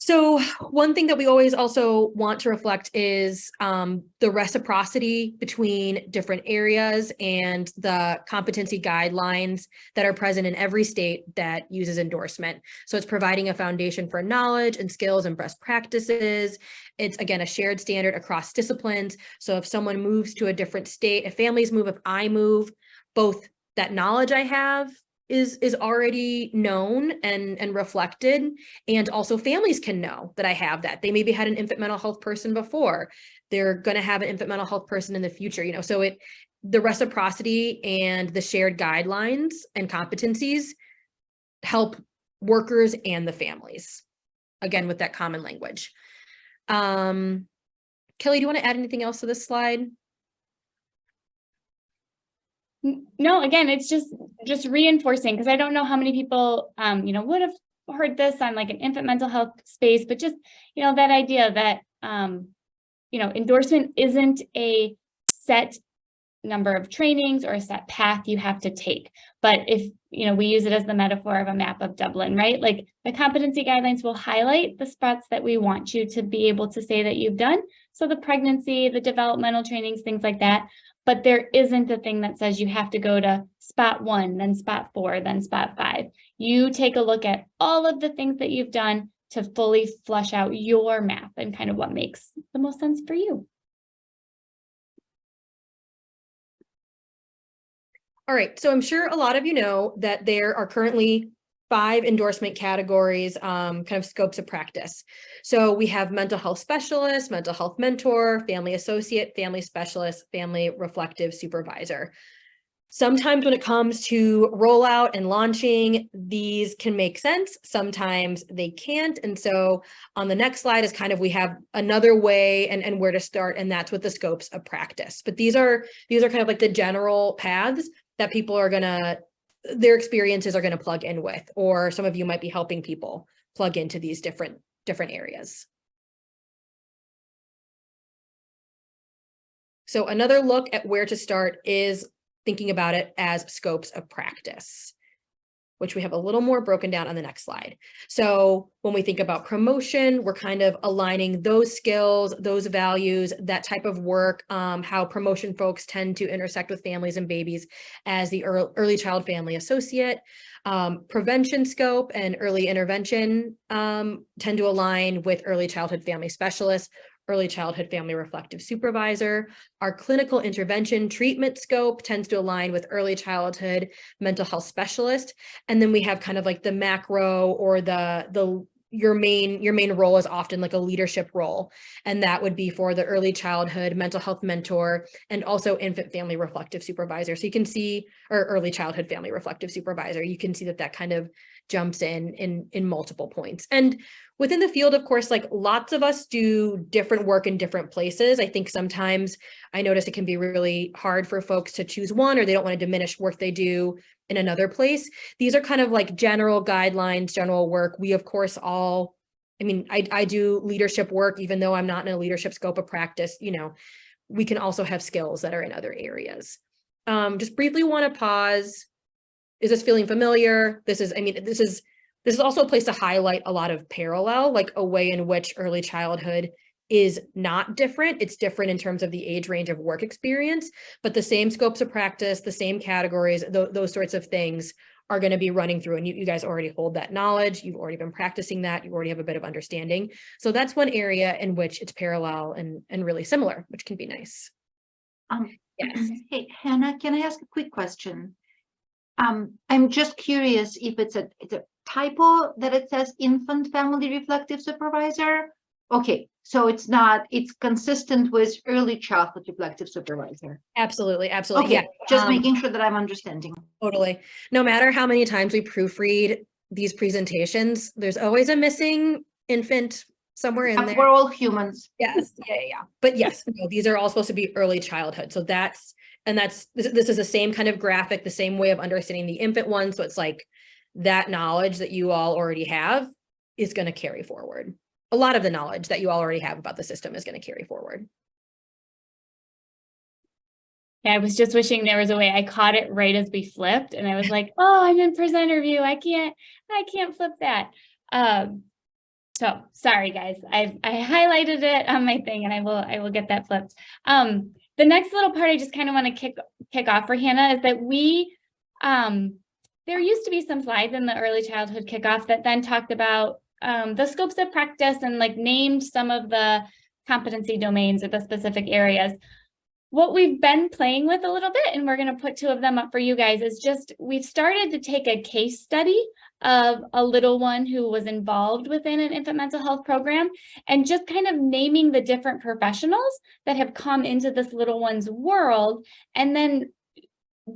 So one thing that we always also want to reflect is the reciprocity between different areas and the competency guidelines that are present in every state that uses endorsement. So it's providing a foundation for knowledge and skills and best practices. It's, again, a shared standard across disciplines. So if someone moves to a different state, if families move, if I move, both that knowledge I have is already known and reflected, and also families can know that I have that. They maybe had an infant mental health person before. They're going to have an infant mental health person in the future, you know, so the reciprocity and the shared guidelines and competencies help workers and the families, again, with that common language. Kelly, do you want to add anything else to this slide? No, again, it's just reinforcing, because I don't know how many people, you know, would have heard this on like an infant mental health space, but just, you know, that idea that, you know, endorsement isn't a set number of trainings or a set path you have to take. But if, you know, we use it as the metaphor of a map of Dublin, right? Like the competency guidelines will highlight the spots that we want you to be able to say that you've done. So the pregnancy, the developmental trainings, things like that. But there isn't a thing that says you have to go to spot 1, then spot 4, then spot 5. You take a look at all of the things that you've done to fully flush out your map and kind of what makes the most sense for you. All right, so I'm sure a lot of you know that there are currently 5 endorsement categories, kind of scopes of practice. So we have mental health specialist, mental health mentor, family associate, family specialist, family reflective supervisor. Sometimes when it comes to rollout and launching, these can make sense. Sometimes they can't. And so on the next slide is kind of, we have another way and where to start, and that's with the scopes of practice. But these are kind of like the general paths that people are their experiences are going to plug in with, or some of you might be helping people plug into these different areas. So another look at where to start is thinking about it as scopes of practice, which we have a little more broken down on the next slide. So when we think about promotion, we're kind of aligning those skills, those values, that type of work, how promotion folks tend to intersect with families and babies as the early child family associate. Prevention scope and early intervention tend to align with early childhood family specialists, early childhood family reflective supervisor. Our clinical intervention treatment scope tends to align with early childhood mental health specialist. And then we have kind of like the macro, or your main role is often like a leadership role. And that would be for the early childhood mental health mentor and also infant family reflective supervisor. So you can see, or early childhood family reflective supervisor, you can see that kind of jumps in multiple points. And within the field, of course, like lots of us do different work in different places. I think sometimes I notice it can be really hard for folks to choose one, or they don't want to diminish work they do in another place. These are kind of like general guidelines, general work. We, of course, I do leadership work, even though I'm not in a leadership scope of practice, you know, we can also have skills that are in other areas. just briefly want to pause. Is this feeling familiar? This is also a place to highlight a lot of parallel, like a way in which early childhood is not different. It's different in terms of the age range of work experience, but the same scopes of practice, the same categories, those sorts of things are going to be running through. And you guys already hold that knowledge. You've already been practicing that. You already have a bit of understanding. So that's one area in which it's parallel and really similar, which can be nice. Yes. Hey, Hannah, can I ask a quick question? I'm just curious if it's a typo that it says infant family reflective supervisor. Okay, so it's consistent with early childhood reflective supervisor. Absolutely, absolutely. Okay, Yeah. just making sure that I'm understanding. Totally. No matter how many times we proofread these presentations, there's always a missing infant somewhere in there. We're all humans. Yes, yeah. But yes, no, these are all supposed to be early childhood. So this is the same kind of graphic, the same way of understanding the infant one. So it's like that knowledge that you all already have is going to carry forward. A lot of the knowledge that you all already have about the system is going to carry forward. Yeah, I was just wishing there was a way. I caught it right as we flipped, and I was like, "Oh, I'm in presenter view. I can't flip that." So sorry, guys. I highlighted it on my thing, and I will get that flipped. The next little part I just kind of want to kick off for Hannah is that there used to be some slides in the early childhood kickoff that then talked about the scopes of practice and like named some of the competency domains or the specific areas. What we've been playing with a little bit, and we're going to put 2 of them up for you guys, is just we've started to take a case study of a little one who was involved within an infant mental health program and just kind of naming the different professionals that have come into this little one's world, and then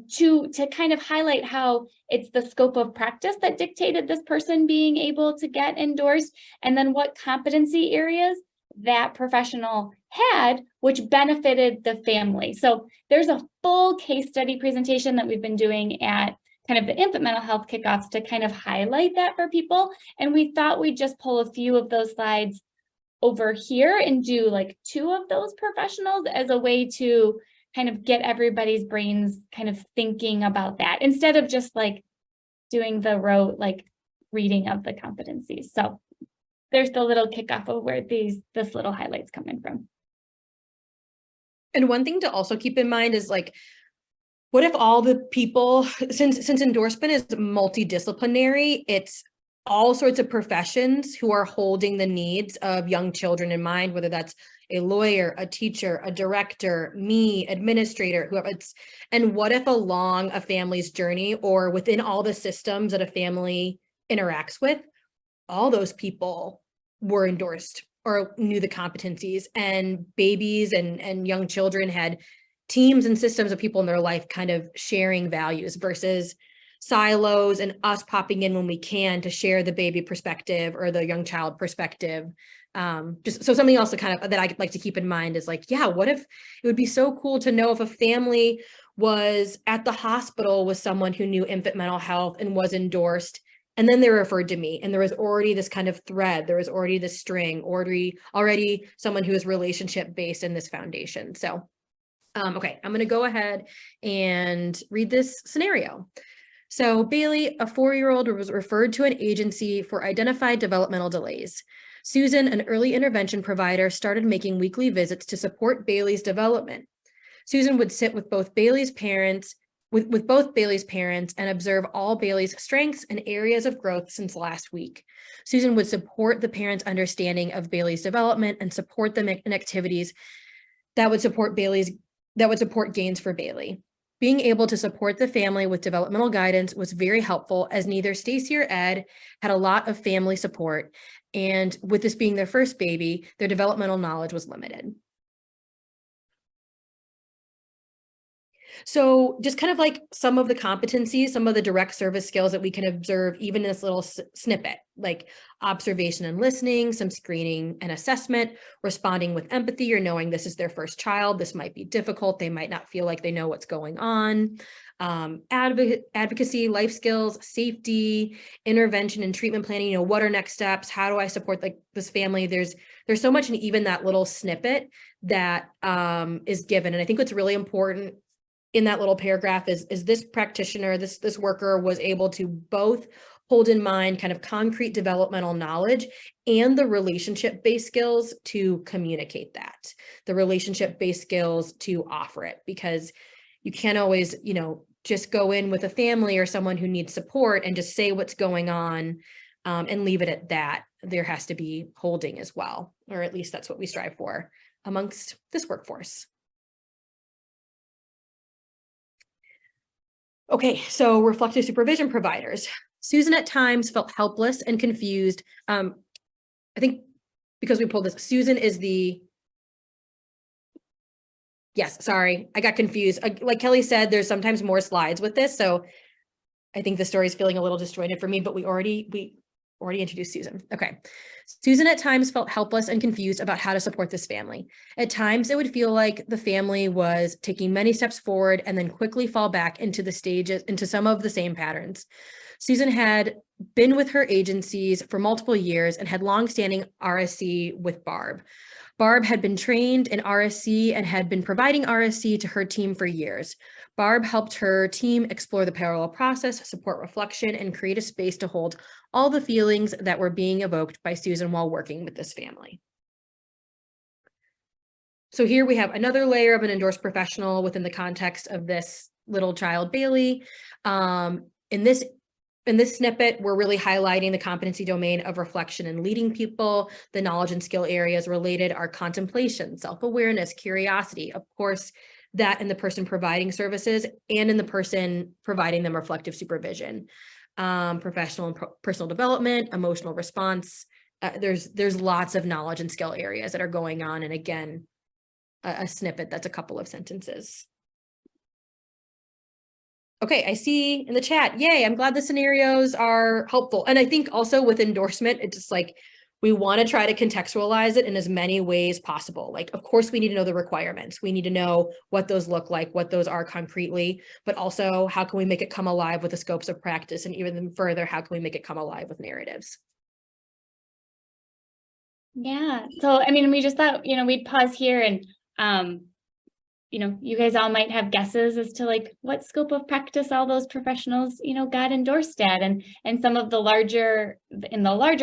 to kind of highlight how it's the scope of practice that dictated this person being able to get endorsed, and then what competency areas that professional had, which benefited the family. So there's a full case study presentation that we've been doing at kind of the infant mental health kickoffs to kind of highlight that for people. And we thought we'd just pull a few of those slides over here and do like 2 of those professionals as a way to kind of get everybody's brains kind of thinking about that instead of just like doing the rote like reading of the competencies. So there's the little kickoff of where this little highlight's coming from. And one thing to also keep in mind is like, what if all the people, since endorsement is multidisciplinary, it's all sorts of professions who are holding the needs of young children in mind, whether that's a lawyer, a teacher, a director, me, administrator, whoever it's, and what if along a family's journey or within all the systems that a family interacts with, all those people were endorsed or knew the competencies, and babies and young children had teams and systems of people in their life kind of sharing values versus silos and us popping in when we can to share the baby perspective or the young child perspective. Just so something else to kind of that I like to keep in mind is like, yeah, what if it would be so cool to know if a family was at the hospital with someone who knew infant mental health and was endorsed, and then they referred to me, and there was already this kind of thread, there was already this string, already someone who is relationship based in this foundation. So, okay, I'm going to go ahead and read this scenario. So Bailey, a 4-year-old, was referred to an agency for identified developmental delays. Susan, an early intervention provider, started making weekly visits to support Bailey's development. Susan would sit with both Bailey's parents, with both Bailey's parents and observe all Bailey's strengths and areas of growth since last week. Susan would support the parents' understanding of Bailey's development and support them in activities that would support gains for Bailey. Being able to support the family with developmental guidance was very helpful, as neither Stacy or Ed had a lot of family support, and with this being their first baby, their developmental knowledge was limited. So just kind of like some of the competencies, some of the direct service skills that we can observe even in this little snippet, like observation and listening, some screening and assessment, responding with empathy or knowing this is their first child, this might be difficult, they might not feel like they know what's going on, advocacy, life skills, safety, intervention and treatment planning, what are next steps, how do I support like this family? There's so much in even that little snippet that is given. And I think what's really important in that little paragraph is this practitioner, this worker was able to both hold in mind kind of concrete developmental knowledge and the relationship-based skills to communicate that, the relationship-based skills to offer it, because you can't always, you know, just go in with a family or someone who needs support and just say what's going on and leave it at that. There has to be holding as well, or at least that's what we strive for amongst this workforce. Okay, so reflective supervision providers. Susan at times felt helpless and confused. I think because we pulled this, Susan is the, yes, sorry, I got confused. Like Kelly said, there's sometimes more slides with this, so I think the story is feeling a little disjointed for me, but we already introduced Susan. Okay. Susan at times felt helpless and confused about how to support this family. At times, it would feel like the family was taking many steps forward and then quickly fall back into some of the same patterns. Susan had been with her agencies for multiple years and had longstanding RSC with Barb. Barb had been trained in RSC and had been providing RSC to her team for years. Barb helped her team explore the parallel process, support reflection, and create a space to hold all the feelings that were being evoked by Susan while working with this family. So here we have another layer of an endorsed professional within the context of this little child, Bailey. In this snippet, we're really highlighting the competency domain of reflection and leading people. The knowledge and skill areas related are contemplation, self-awareness, curiosity, of course, that in the person providing services and in the person providing them reflective supervision, professional and personal development, emotional response. There's lots of knowledge and skill areas that are going on. And again, a snippet that's a couple of sentences. Okay, I see in the chat, yay, I'm glad the scenarios are helpful. And I think also with endorsement, it's just like, we want to try to contextualize it in as many ways possible. Like, of course, we need to know the requirements. We need to know what those look like, what those are concretely, but also how can we make it come alive with the scopes of practice? And even further, how can we make it come alive with narratives? Yeah, so I mean, we just thought, you know, we'd pause here and you know, you guys all might have guesses as to like what scope of practice all those professionals, you know, got endorsed at. And some of the larger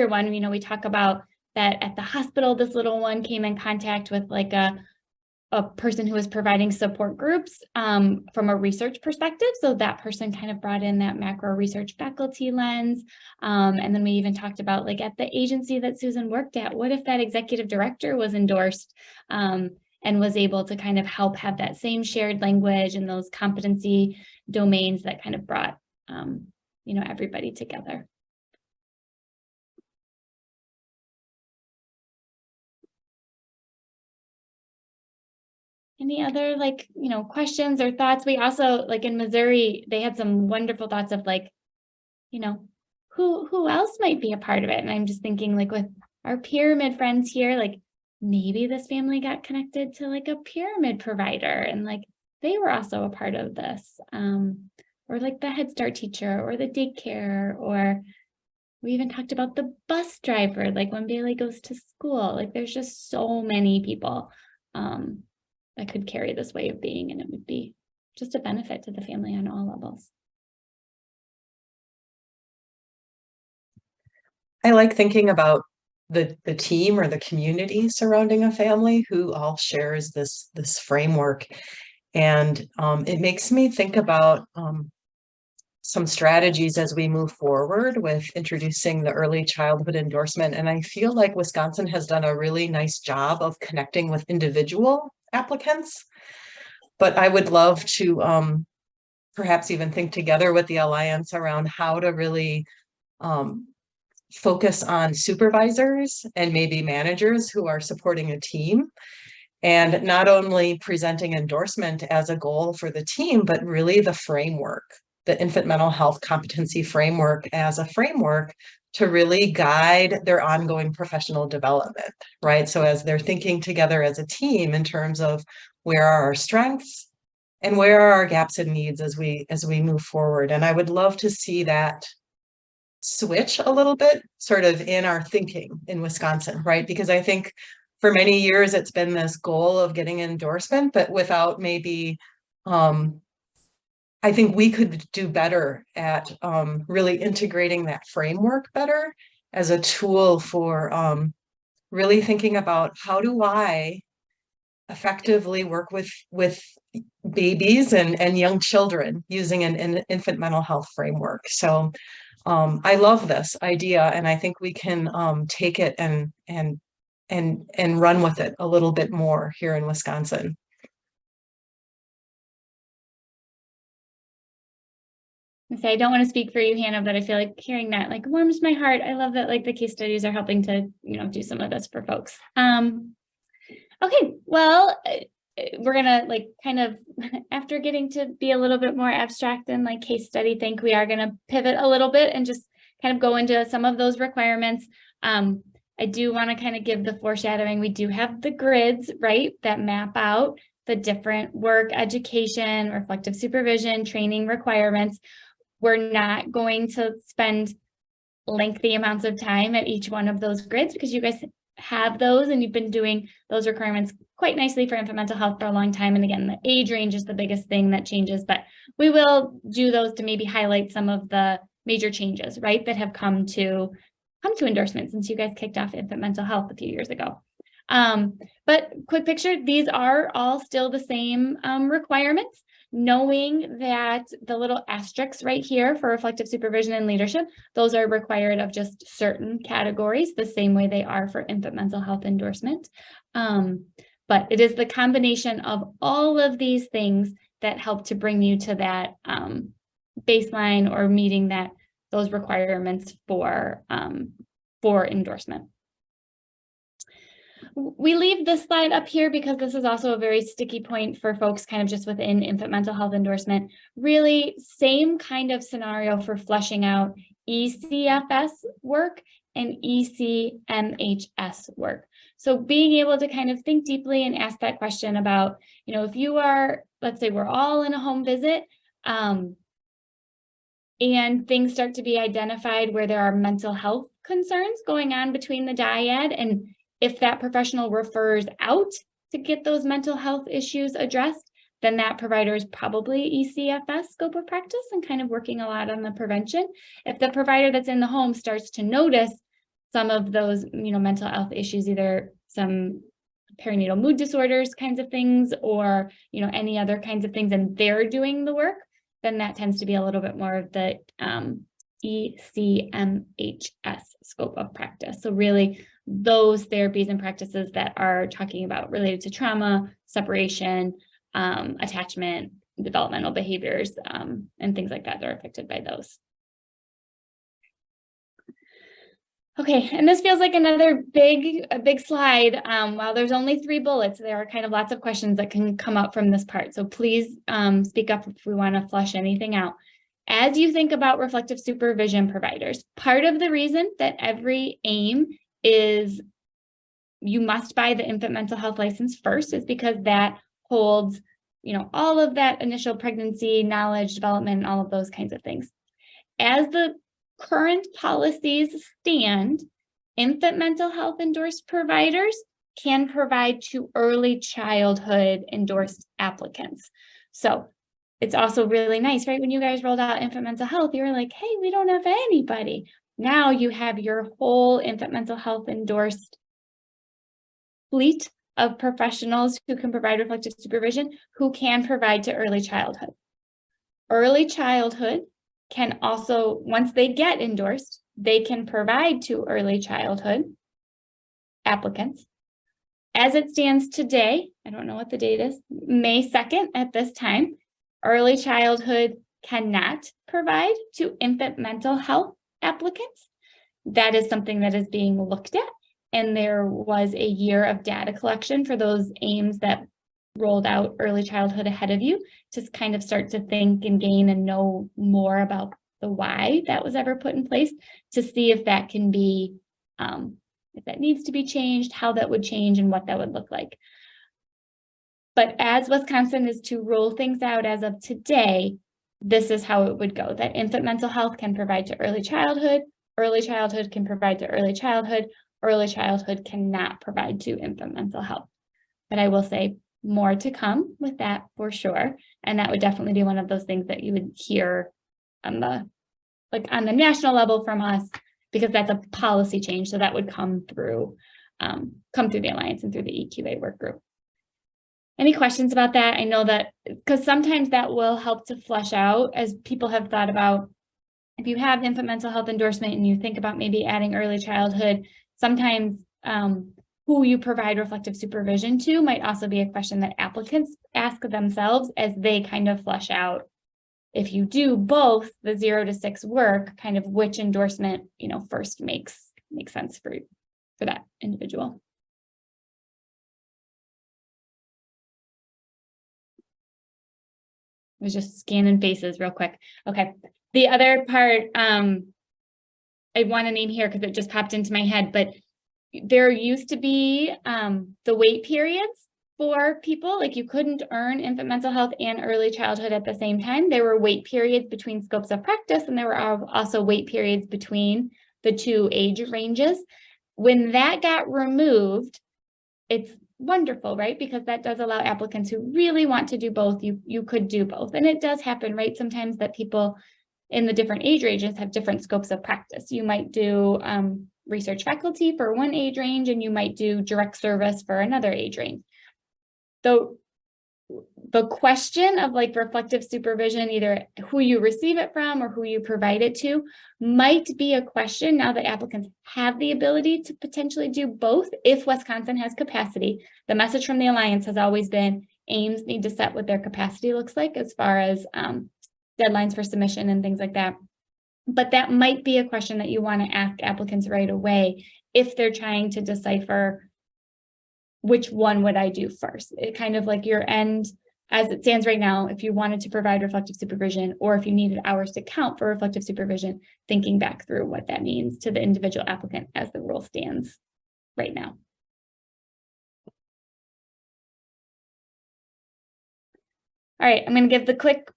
one, you know, we talk about that at the hospital, this little one came in contact with like a person who was providing support groups from a research perspective. So that person kind of brought in that macro research faculty lens. And then we even talked about like at the agency that Susan worked at, what if that executive director was endorsed and was able to kind of help have that same shared language and those competency domains that kind of brought, you know, everybody together. Any other like, you know, questions or thoughts? We also, like in Missouri, they had some wonderful thoughts of like, you know, who else might be a part of it? And I'm just thinking like with our pyramid friends here, like, maybe this family got connected to like a pyramid provider and like they were also a part of this, or like the Head Start teacher or the daycare, or we even talked about the bus driver, like when Bailey goes to school. Like there's just so many people that could carry this way of being, and it would be just a benefit to the family on all levels. I like thinking about the team or the community surrounding a family who all shares this framework. And it makes me think about some strategies as we move forward with introducing the early childhood endorsement. And I feel like Wisconsin has done a really nice job of connecting with individual applicants. But I would love to perhaps even think together with the Alliance around how to really focus on supervisors and maybe managers who are supporting a team, and not only presenting endorsement as a goal for the team, but really the framework, the infant mental health competency framework as a framework to really guide their ongoing professional development, right? So as they're thinking together as a team in terms of where are our strengths and where are our gaps and needs as we move forward. And I would love to see that switch a little bit sort of in our thinking in Wisconsin, right? Because I think for many years it's been this goal of getting endorsement, but without maybe I think we could do better at really integrating that framework better as a tool for really thinking about how do I effectively work with babies and young children using an infant mental health framework. So I love this idea, and I think we can take it and run with it a little bit more here in Wisconsin. I don't want to speak for you, Hannah, but I feel like hearing that like warms my heart. I love that like the case studies are helping to, do some of this for folks. Okay, well, we're gonna like kind of after getting to be a little bit more abstract and like case study think, we are gonna pivot a little bit and just kind of go into some of those requirements. I do want to kind of give the foreshadowing. We do have the grids, right, that map out the different work, education, reflective supervision, training requirements. We're not going to spend lengthy amounts of time at each one of those grids because you guys have those and you've been doing those requirements quite nicely for infant mental health for a long time. And again, the age range is the biggest thing that changes, but we will do those to maybe highlight some of the major changes, right, that have come to endorsement since you guys kicked off infant mental health a few years ago. But quick picture, these are all still the same requirements, knowing that the little asterisks right here for reflective supervision and leadership, those are required of just certain categories, the same way they are for infant mental health endorsement. But it is the combination of all of these things that help to bring you to that baseline or meeting those requirements for endorsement. We leave this slide up here because this is also a very sticky point for folks kind of just within infant mental health endorsement. Really same kind of scenario for fleshing out ECFS work and ECMHS work. So being able to kind of think deeply and ask that question about, if you are, let's say we're all in a home visit, and things start to be identified where there are mental health concerns going on between the dyad, and if that professional refers out to get those mental health issues addressed, then that provider is probably ECFS scope of practice and kind of working a lot on the prevention. If the provider that's in the home starts to notice some of those, mental health issues, either some perinatal mood disorders kinds of things, or, any other kinds of things, and they're doing the work, then that tends to be a little bit more of the ECMHS scope of practice. So really those therapies and practices that are talking about related to trauma, separation, attachment, developmental behaviors, and things like that are affected by those. Okay, and this feels like another big slide. While there's only 3 bullets, there are kind of lots of questions that can come up from this part. So please speak up if we want to flush anything out. As you think about reflective supervision providers, part of the reason that every AIM is you must buy the infant mental health license first is because that holds, all of that initial pregnancy, knowledge, development, all of those kinds of things. As the current policies stand, infant mental health endorsed providers can provide to early childhood endorsed applicants. So it's also really nice, right? When you guys rolled out infant mental health, you were like, hey, we don't have anybody. Now you have your whole infant mental health endorsed fleet of professionals who can provide reflective supervision, who can provide to early childhood. Early childhood can also, once they get endorsed, they can provide to early childhood applicants. As it stands today, I don't know what the date is, May 2nd at this time, early childhood cannot provide to infant mental health applicants. That is something that is being looked at. And there was a year of data collection for those AIMs that rolled out early childhood ahead of you to kind of start to think and gain and know more about the why that was ever put in place, to see if that can be, if that needs to be changed, how that would change and what that would look like. But as Wisconsin is to roll things out as of today, this is how it would go, that infant mental health can provide to early childhood can provide to early childhood cannot provide to infant mental health. But I will say, more to come with that for sure. And that would definitely be one of those things that you would hear on the national level from us, because that's a policy change. So that would come through the Alliance and through the EQA work group. Any questions about that? I know that because sometimes that will help to flesh out, as people have thought about, if you have infant mental health endorsement and you think about maybe adding early childhood, sometimes who you provide reflective supervision to might also be a question that applicants ask themselves as they kind of flesh out, if you do both the 0 to 6 work, kind of which endorsement, first makes sense for that individual. I was just scanning faces real quick. Okay. The other part I want to name here because it just popped into my head, but there used to be the wait periods for people. Like, you couldn't earn infant mental health and early childhood at the same time. There were wait periods between scopes of practice, and there were also wait periods between the 2 age ranges. When that got removed, it's wonderful, right? Because that does allow applicants who really want to do both, you could do both. And it does happen, right? Sometimes that people in the different age ranges have different scopes of practice. You might do research faculty for one age range, and you might do direct service for another age range. So the question of reflective supervision, either who you receive it from or who you provide it to, might be a question now that applicants have the ability to potentially do both if Wisconsin has capacity. The message from the Alliance has always been AIMHs need to set what their capacity looks like as far as deadlines for submission and things like that. But that might be a question that you want to ask applicants right away if they're trying to decipher which one would I do first. It kind of like your end, as it stands right now, if you wanted to provide reflective supervision, or if you needed hours to count for reflective supervision, thinking back through what that means to the individual applicant as the rule stands right now. All right, I'm going to give the quick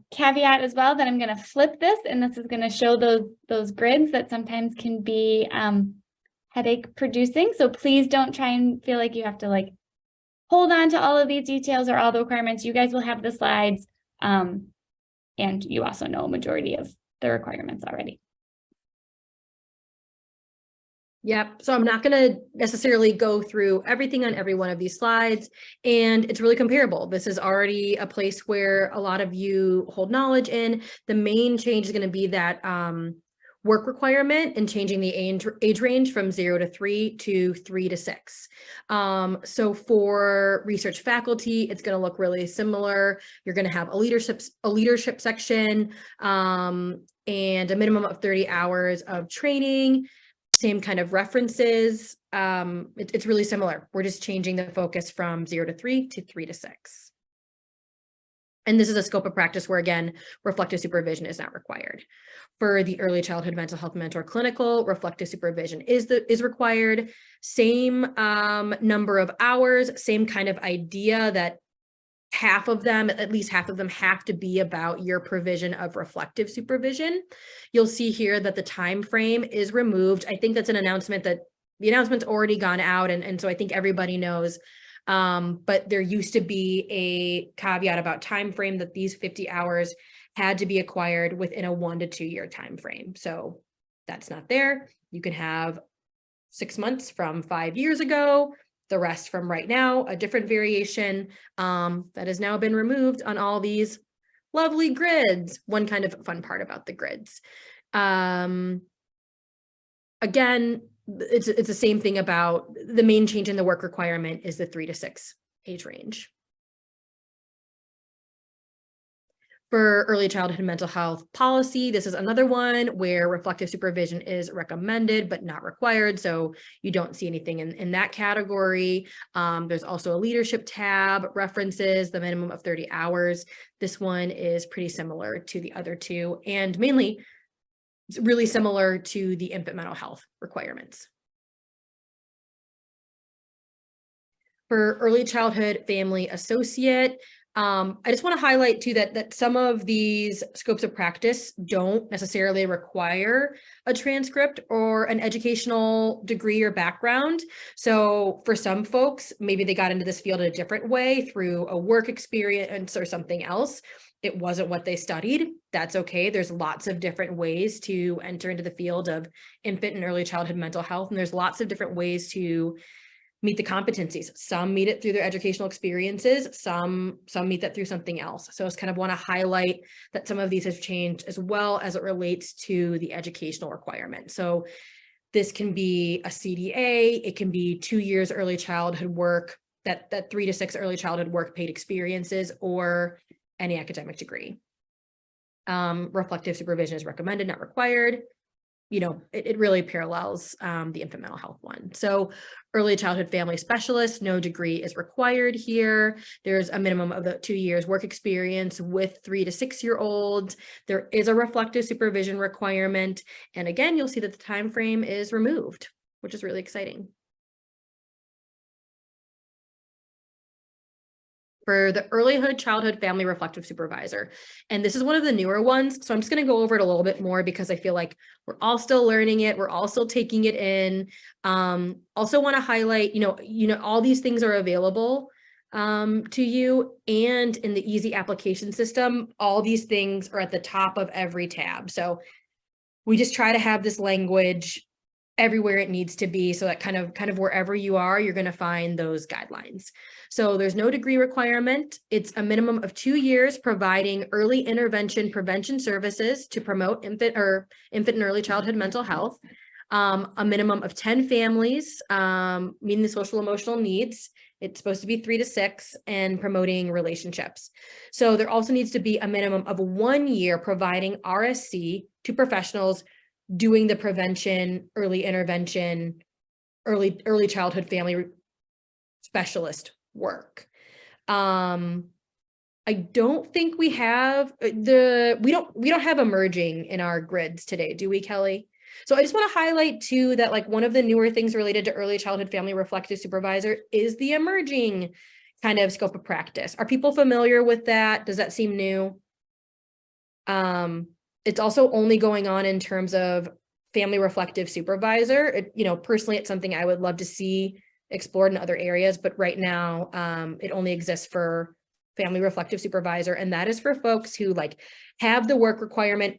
caveat as well that I'm going to flip this, and this is going to show those grids that sometimes can be headache producing. So please don't try and feel like you have to hold on to all of these details or all the requirements. You guys will have the slides, and you also know a majority of the requirements already. Yep. So I'm not going to necessarily go through everything on every one of these slides, and it's really comparable. This is already a place where a lot of you hold knowledge in. The main change is going to be that work requirement and changing the age range from 0 to 3 to 3 to 6. So for research faculty, it's going to look really similar. You're going to have a leadership section and a minimum of 30 hours of training. Same kind of references. It's really similar. We're just changing the focus from 0 to 3 to 3 to 6. And this is a scope of practice where, again, reflective supervision is not required. For the early childhood mental health mentor clinical, reflective supervision is required. Same number of hours, same kind of idea that at least half of them have to be about your provision of reflective supervision. You'll see here that the time frame is removed. I think that's an announcement that the announcement's already gone out, and so I think everybody knows. But there used to be a caveat about time frame that these 50 hours had to be acquired within a 1 to 2 year time frame. So that's not there. You can have 6 months from 5 years ago, the rest from right now, a different variation that has now been removed on all these lovely grids. One kind of fun part about the grids. Again, it's the same thing about the main change in the work requirement is the 3 to 6 age range. For early childhood mental health policy, this is another one where reflective supervision is recommended but not required. So you don't see anything in that category. There's also a leadership tab, references, the minimum of 30 hours. This one is pretty similar to the other two, and mainly it's really similar to the infant mental health requirements. For early childhood family associate, I just want to highlight too that some of these scopes of practice don't necessarily require a transcript or an educational degree or background. So for some folks, maybe they got into this field in a different way through a work experience or something else. It wasn't what they studied. That's okay. There's lots of different ways to enter into the field of infant and early childhood mental health. And there's lots of different ways to meet the competencies. Some meet it through their educational experiences, some meet that through something else. So I just kind of want to highlight that some of these have changed as well as it relates to the educational requirement. So this can be a CDA, it can be 2 years early childhood work, that 3 to 6 early childhood work paid experiences, or any academic degree. Reflective supervision is recommended, not required. You know, it really parallels the infant mental health one. So early childhood family specialist, no degree is required here. There's a minimum of the 2 years work experience with 3 to 6 year olds. There is a reflective supervision requirement. And again, you'll see that the time frame is removed, which is really exciting. For the early childhood family reflective supervisor. And this is one of the newer ones. So I'm just going to go over it a little bit more because I feel like we're all still learning it. We're all still taking it in. Also want to highlight, all these things are available to you, and in the easy application system, all these things are at the top of every tab. So we just try to have this language everywhere it needs to be, so that kind of wherever you are, you're going to find those guidelines. So there's no degree requirement. It's a minimum of 2 years providing early intervention prevention services to promote infant and early childhood mental health. A minimum of 10 families meeting the social emotional needs. It's supposed to be 3 to 6, and promoting relationships. So there also needs to be a minimum of 1 year providing RSC to professionals doing the prevention, early intervention, early childhood family specialist work. I don't think we have we don't have emerging in our grids today, do we, Kelly? So I just want to highlight too that like one of the newer things related to early childhood family reflective supervisor is the emerging kind of scope of practice. Are people familiar with that? Does that seem new? It's also only going on in terms of family reflective supervisor. Personally, it's something I would love to see explored in other areas, but right now it only exists for family reflective supervisor. And that is for folks who like have the work requirement,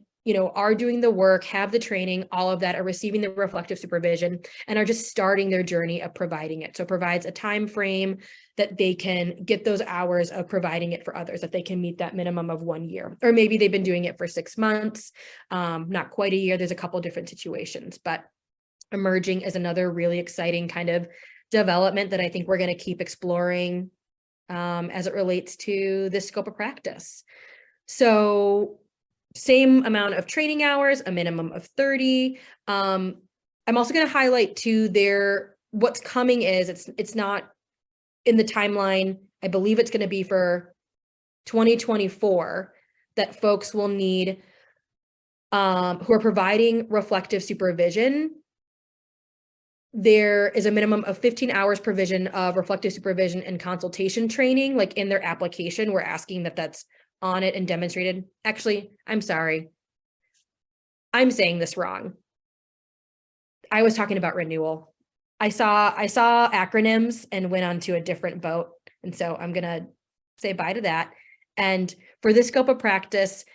are doing the work, have the training, all of that, are receiving the reflective supervision, and are just starting their journey of providing it. So it provides a time frame that they can get those hours of providing it for others, that they can meet that minimum of 1 year, or maybe they've been doing it for 6 months, not quite a year. There's a couple different situations, but emerging is another really exciting kind of development that I think we're going to keep exploring as it relates to this scope of practice. So same amount of training hours, a minimum of 30. I'm also going to highlight too what's coming is it's not in the timeline. I believe it's going to be for 2024 that folks will need who are providing reflective supervision. There is a minimum of 15 hours provision of reflective supervision and consultation training, like in their application. We're asking that that's on it and demonstrated. Actually, I'm sorry. I'm saying this wrong. I was talking about renewal. I saw acronyms and went on to a different boat. And so I'm going to say bye to that. And for this scope of practice,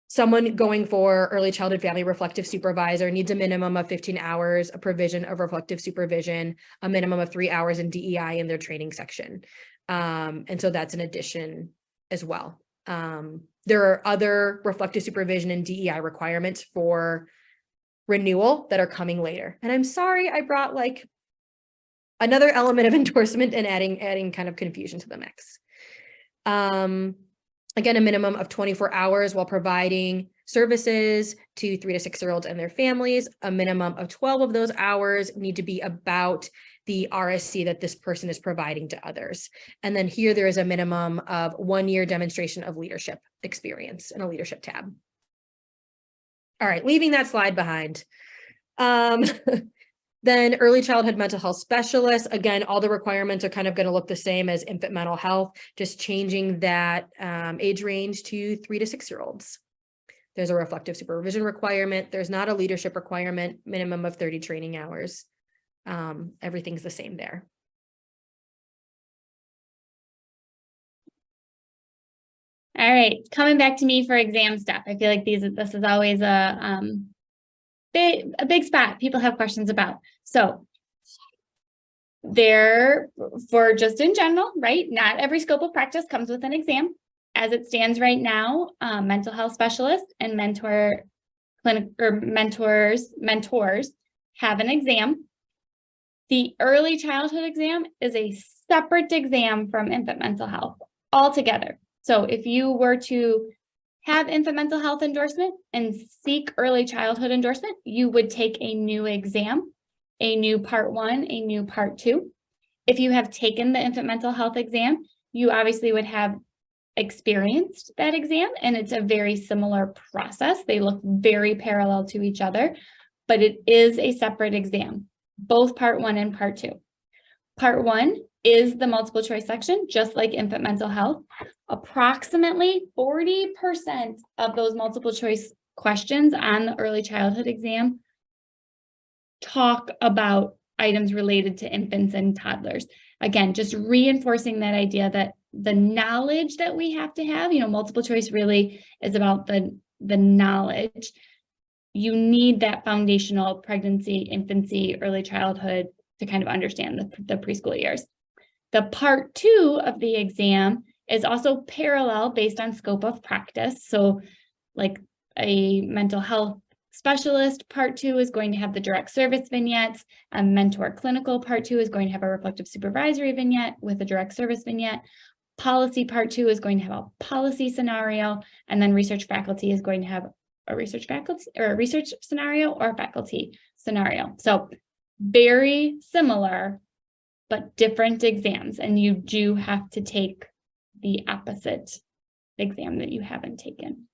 someone going for early childhood family reflective supervisor needs a minimum of 15 hours, a provision of reflective supervision, a minimum of 3 hours in DEI in their training section. And so that's an addition as well. There are other reflective supervision and DEI requirements for renewal that are coming later. And I'm sorry I brought like another element of endorsement and adding kind of confusion to the mix. Again, a minimum of 24 hours while providing services to 3 to 6 year olds and their families. A minimum of 12 of those hours need to be about the RSC that this person is providing to others. And then here there is a minimum of 1 year demonstration of leadership experience in a leadership tab. All right, leaving that slide behind. Then early childhood mental health specialist, again, all the requirements are kind of going to look the same as infant mental health, just changing that age range to 3 to 6 year olds. There's a reflective supervision requirement. There's not a leadership requirement, minimum of 30 training hours. Everything's the same there. All right, coming back to me for exam stuff. I feel like this is always a big spot people have questions about. So for just in general, right? Not every scope of practice comes with an exam. As it stands right now, mental health specialists and mentors have an exam. The early childhood exam is a separate exam from infant mental health altogether. So if you were to have infant mental health endorsement and seek early childhood endorsement, you would take a new exam, a new part 1, a new part 2. If you have taken the infant mental health exam, you obviously would have experienced that exam, and it's a very similar process. They look very parallel to each other, but it is a separate exam, both part 1 and part 2. Part 1 is the multiple choice section, just like infant mental health. Approximately 40% of those multiple choice questions on the early childhood exam talk about items related to infants and toddlers. Again, just reinforcing that idea that the knowledge that we have to have, multiple choice really is about the knowledge. You need that foundational pregnancy, infancy, early childhood to kind of understand the preschool years. The part 2 of the exam is also parallel based on scope of practice. So like a mental health specialist, part 2 is going to have the direct service vignettes. A mentor clinical part 2 is going to have a reflective supervisory vignette with a direct service vignette. Policy part 2 is going to have a policy scenario, and then research faculty is going to have a research scenario or a faculty scenario. So very similar, but different exams, and you do have to take the opposite exam that you haven't taken.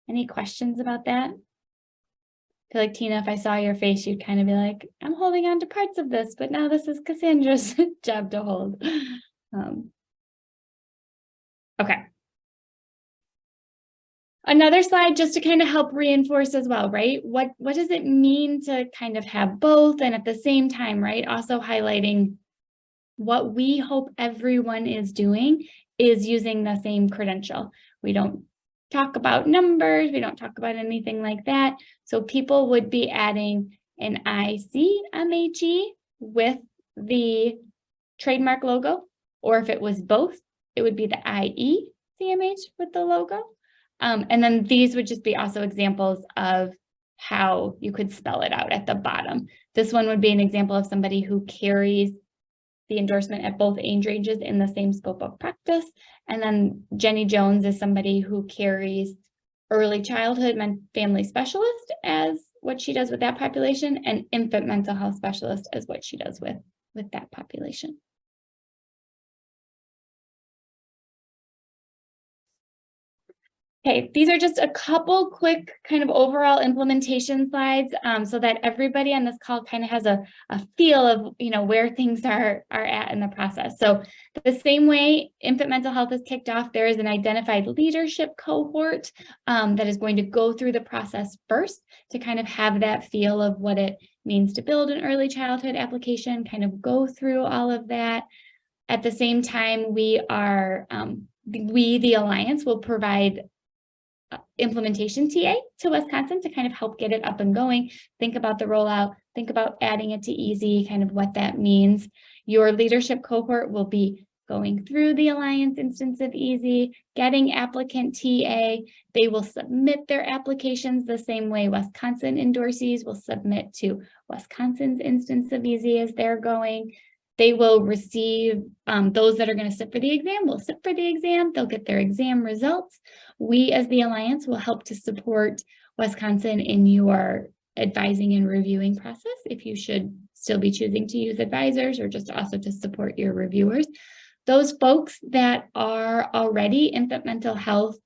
Any questions about that? I feel like, Tina, if I saw your face, you'd kind of be like, I'm holding on to parts of this, but now this is Cassandra's job to hold. Okay. Another slide just to kind of help reinforce as well, right? What does it mean to kind of have both, and at the same time, right, also highlighting what we hope everyone is doing is using the same credential. We don't talk about numbers, we don't talk about anything like that. So people would be adding an ECMH with the trademark logo, or if it was both, it would be the ECMH with the logo. And then these would just be also examples of how you could spell it out at the bottom. This one would be an example of somebody who carries the endorsement at both age ranges in the same scope of practice. And then Jenny Jones is somebody who carries early childhood family specialist as what she does with that population, and infant mental health specialist as what she does with that population. Okay, these are just a couple quick kind of overall implementation slides so that everybody on this call kind of has a feel of where things are at in the process. So the same way infant mental health is kicked off, there is an identified leadership cohort that is going to go through the process first to kind of have that feel of what it means to build an early childhood application, kind of go through all of that. At the same time, we, the Alliance, will provide implementation TA to Wisconsin to kind of help get it up and going. Think about the rollout, think about adding it to EASY, kind of what that means. Your leadership cohort will be going through the Alliance instance of EASY, getting applicant TA. They will submit their applications the same way Wisconsin endorsees will submit to Wisconsin's instance of EASY as they're going. They will receive, those that are going to sit for the exam will sit for the exam. They'll get their exam results. We as the Alliance will help to support Wisconsin in your advising and reviewing process, if you should still be choosing to use advisors, or just also to support your reviewers. Those folks that are already infant mental health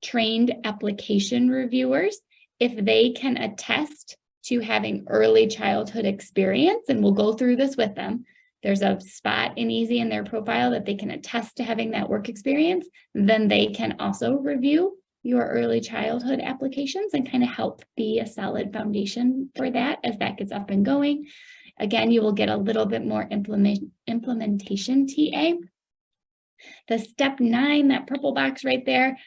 trained application reviewers, if they can attest to having early childhood experience, and we'll go through this with them. There's a spot in EASY in their profile that they can attest to having that work experience. Then they can also review your early childhood applications and kind of help be a solid foundation for that as that gets up and going. Again, you will get a little bit more implementation TA. The step 9, that purple box right there,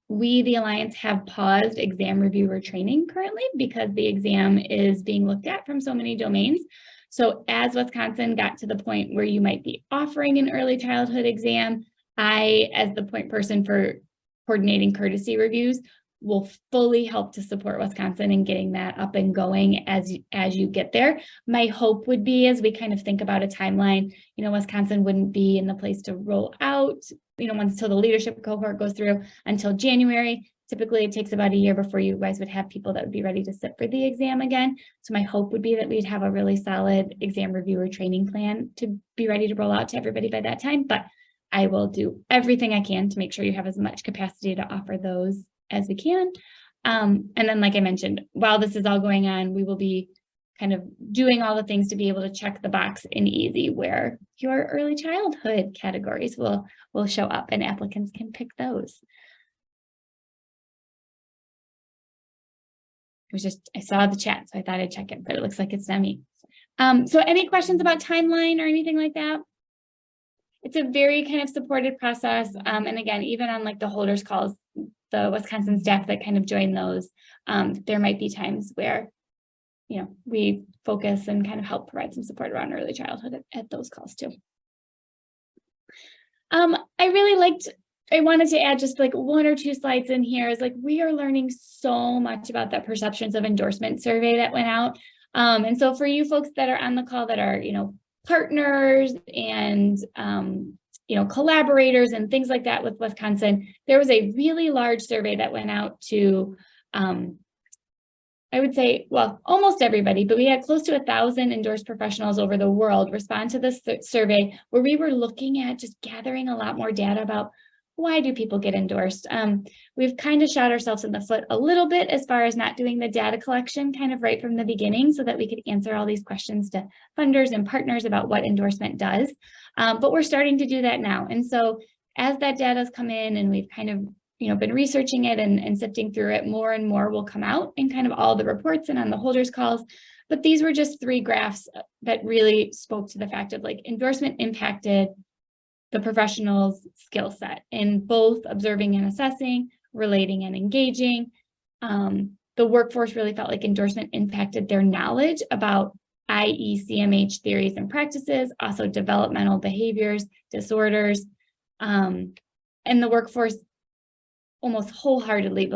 we, the Alliance, have paused exam reviewer training currently because the exam is being looked at from so many domains. So as Wisconsin got to the point where you might be offering an early childhood exam, I, as the point person for coordinating courtesy reviews, will fully help to support Wisconsin in getting that up and going as you get there. My hope would be, as we kind of think about a timeline, Wisconsin wouldn't be in the place to roll out, once till the leadership cohort goes through until January. Typically, it takes about a year before you guys would have people that would be ready to sit for the exam again. So my hope would be that we'd have a really solid exam reviewer training plan to be ready to roll out to everybody by that time. But I will do everything I can to make sure you have as much capacity to offer those as we can. And then, like I mentioned, while this is all going on, we will be kind of doing all the things to be able to check the box in EASY where your early childhood categories will show up and applicants can pick those. I saw the chat, so I thought I'd check it, but it looks like it's not me. So any questions about timeline or anything like that? It's a very kind of supported process. And again, even on like the holders calls, the Wisconsin staff that kind of join those, there might be times where, we focus and kind of help provide some support around early childhood at those calls too. I wanted to add just like 1 or 2 slides in here is like, we are learning so much about that perceptions of endorsement survey that went out. And so for you folks that are on the call that are, partners and, collaborators and things like that with Wisconsin, there was a really large survey that went out to, I would say, well, almost everybody, but we had close to 1,000 endorsed professionals over the world respond to this survey where we were looking at just gathering a lot more data about why do people get endorsed. We've kind of shot ourselves in the foot a little bit as far as not doing the data collection kind of right from the beginning so that we could answer all these questions to funders and partners about what endorsement does. But we're starting to do that now. And so as that data has come in and we've kind of been researching it and sifting through it, more and more will come out in kind of all the reports and on the holders calls. But these were just 3 graphs that really spoke to the fact of like endorsement impacted the professional's skill set in both observing and assessing, relating and engaging. The workforce really felt like endorsement impacted their knowledge about ECMH theories and practices, also developmental behaviors, disorders, and the workforce almost wholeheartedly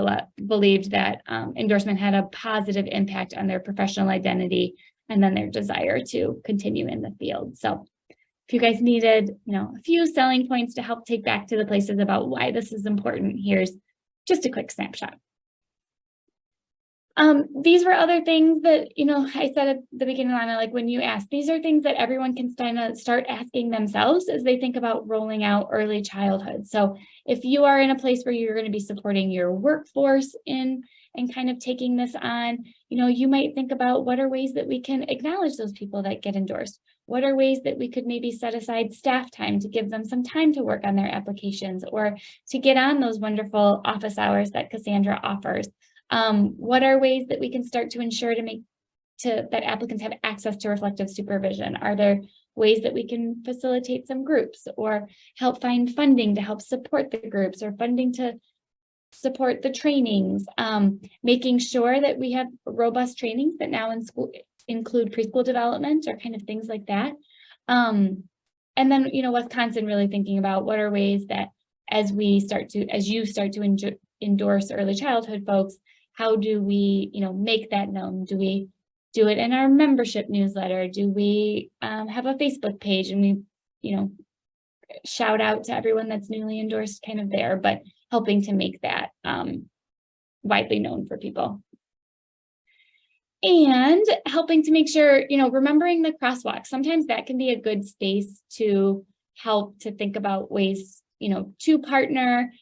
believed that endorsement had a positive impact on their professional identity and then their desire to continue in the field. So if you guys needed, a few selling points to help take back to the places about why this is important, here's just a quick snapshot. These were other things that, I said at the beginning, Lana, like when you ask, these are things that everyone can start asking themselves as they think about rolling out early childhood. So if you are in a place where you're going to be supporting your workforce and kind of taking this on, you might think about what are ways that we can acknowledge those people that get endorsed. What are ways that we could maybe set aside staff time to give them some time to work on their applications or to get on those wonderful office hours that Cassandra offers? What are ways that we can start to ensure that applicants have access to reflective supervision? Are there ways that we can facilitate some groups or help find funding to help support the groups or funding to support the trainings? Making sure that we have robust trainings that now include preschool development or kind of things like that. And then, Wisconsin really thinking about what are ways that as you start to endorse early childhood folks, how do we, make that known? Do we do it in our membership newsletter? Do we have a Facebook page and we, shout out to everyone that's newly endorsed kind of there, but helping to make that widely known for people. And helping to make sure, remembering the crosswalk. Sometimes that can be a good space to help to think about ways, to partner.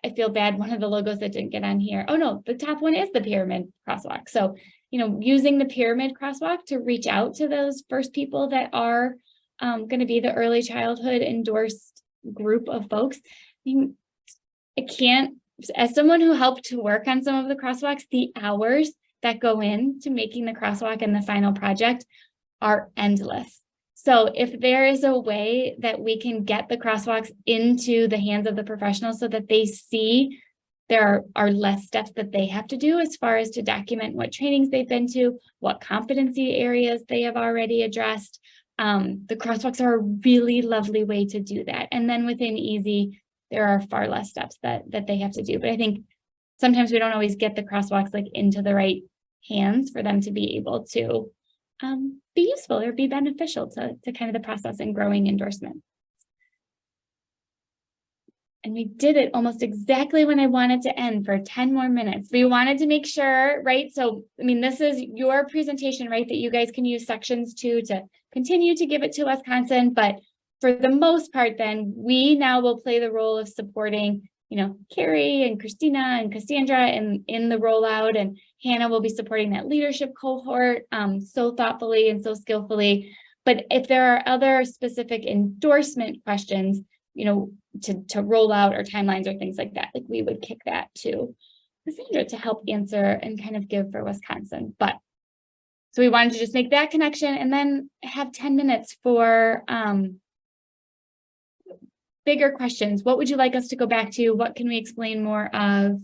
I feel bad, one of the logos that didn't get on here. Oh no, the top one is the pyramid crosswalk. So using the pyramid crosswalk to reach out to those first people that are going to be the early childhood endorsed group of folks. I can't, as someone who helped to work on some of the crosswalks, the hours that go into making the crosswalk and the final project are endless. So if there is a way that we can get the crosswalks into the hands of the professionals so that they see there are less steps that they have to do as far as to document what trainings they've been to, what competency areas they have already addressed. The crosswalks are a really lovely way to do that. And then within EASY, there are far less steps that they have to do. But I think sometimes we don't always get the crosswalks like into the right hands for them to be able to be useful or be beneficial to kind of the process and growing endorsement. And we did it almost exactly when I wanted to end for 10 more minutes. We wanted to make sure, right? So, I mean, this is your presentation, right? That you guys can use sections to continue to give it to Wisconsin. But for the most part, then we now will play the role of supporting, Carrie and Christina and Cassandra in the rollout, and Hannah will be supporting that leadership cohort so thoughtfully and so skillfully. But if there are other specific endorsement questions, to roll out or timelines or things like that, like we would kick that to Cassandra to help answer and kind of give for Wisconsin. But so we wanted to just make that connection and then have 10 minutes for bigger questions. What would you like us to go back to? What can we explain more of?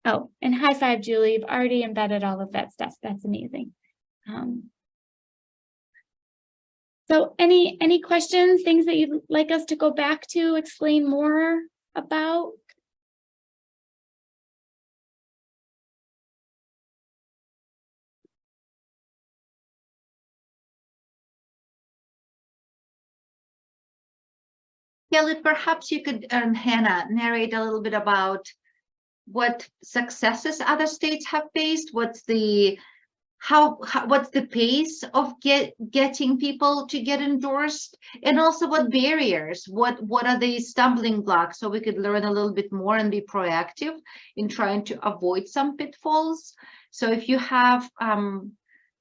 Oh, and high five, Julie. You've already embedded all of that stuff. That's amazing. So any questions, things that you'd like us to go back to, explain more about? Kelly, perhaps you could, Hannah, narrate a little bit about what successes other states have faced. What's the pace of getting people to get endorsed, and also what barriers, what are the stumbling blocks, so we could learn a little bit more and be proactive in trying to avoid some pitfalls. So if you have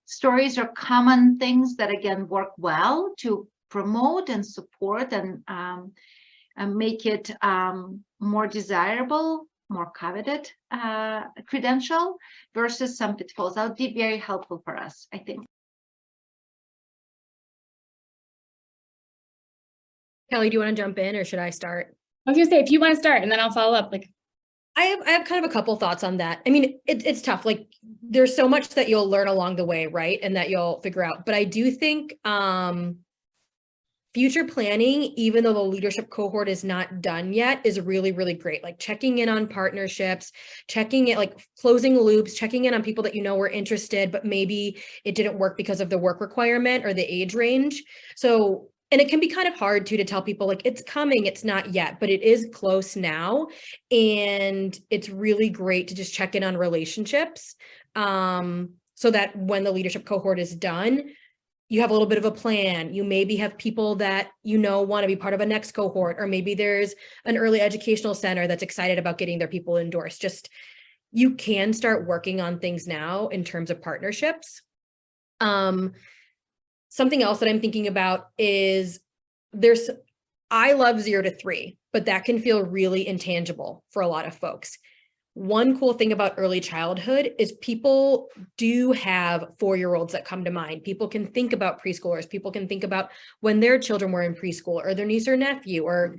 stories or common things that again work well to promote and support and make it more desirable, more coveted credential versus some pitfalls, that would be very helpful for us, I think. Kelly, do you want to jump in or should I start? I was gonna say, if you want to start and then I'll follow up. Like, I have kind of a couple thoughts on that. I mean, it's tough. Like there's so much that you'll learn along the way, right? And that you'll figure out. But I do think future planning, even though the leadership cohort is not done yet, is really, really great. Like checking in on partnerships, checking it, like closing loops, checking in on people that were interested, but maybe it didn't work because of the work requirement or the age range. So, and it can be kind of hard to tell people like it's coming, it's not yet, but it is close now. And it's really great to just check in on relationships so that when the leadership cohort is done, you have a little bit of a plan. You maybe have people that want to be part of a next cohort, or maybe there's an early educational center that's excited about getting their people endorsed. Just you can start working on things now in terms of partnerships. Something else that I'm thinking about is I love 0 to 3, but that can feel really intangible for a lot of folks. One cool thing about early childhood is people do have 4-year-olds that come to mind. People can think about preschoolers. People can think about when their children were in preschool, or their niece or nephew, or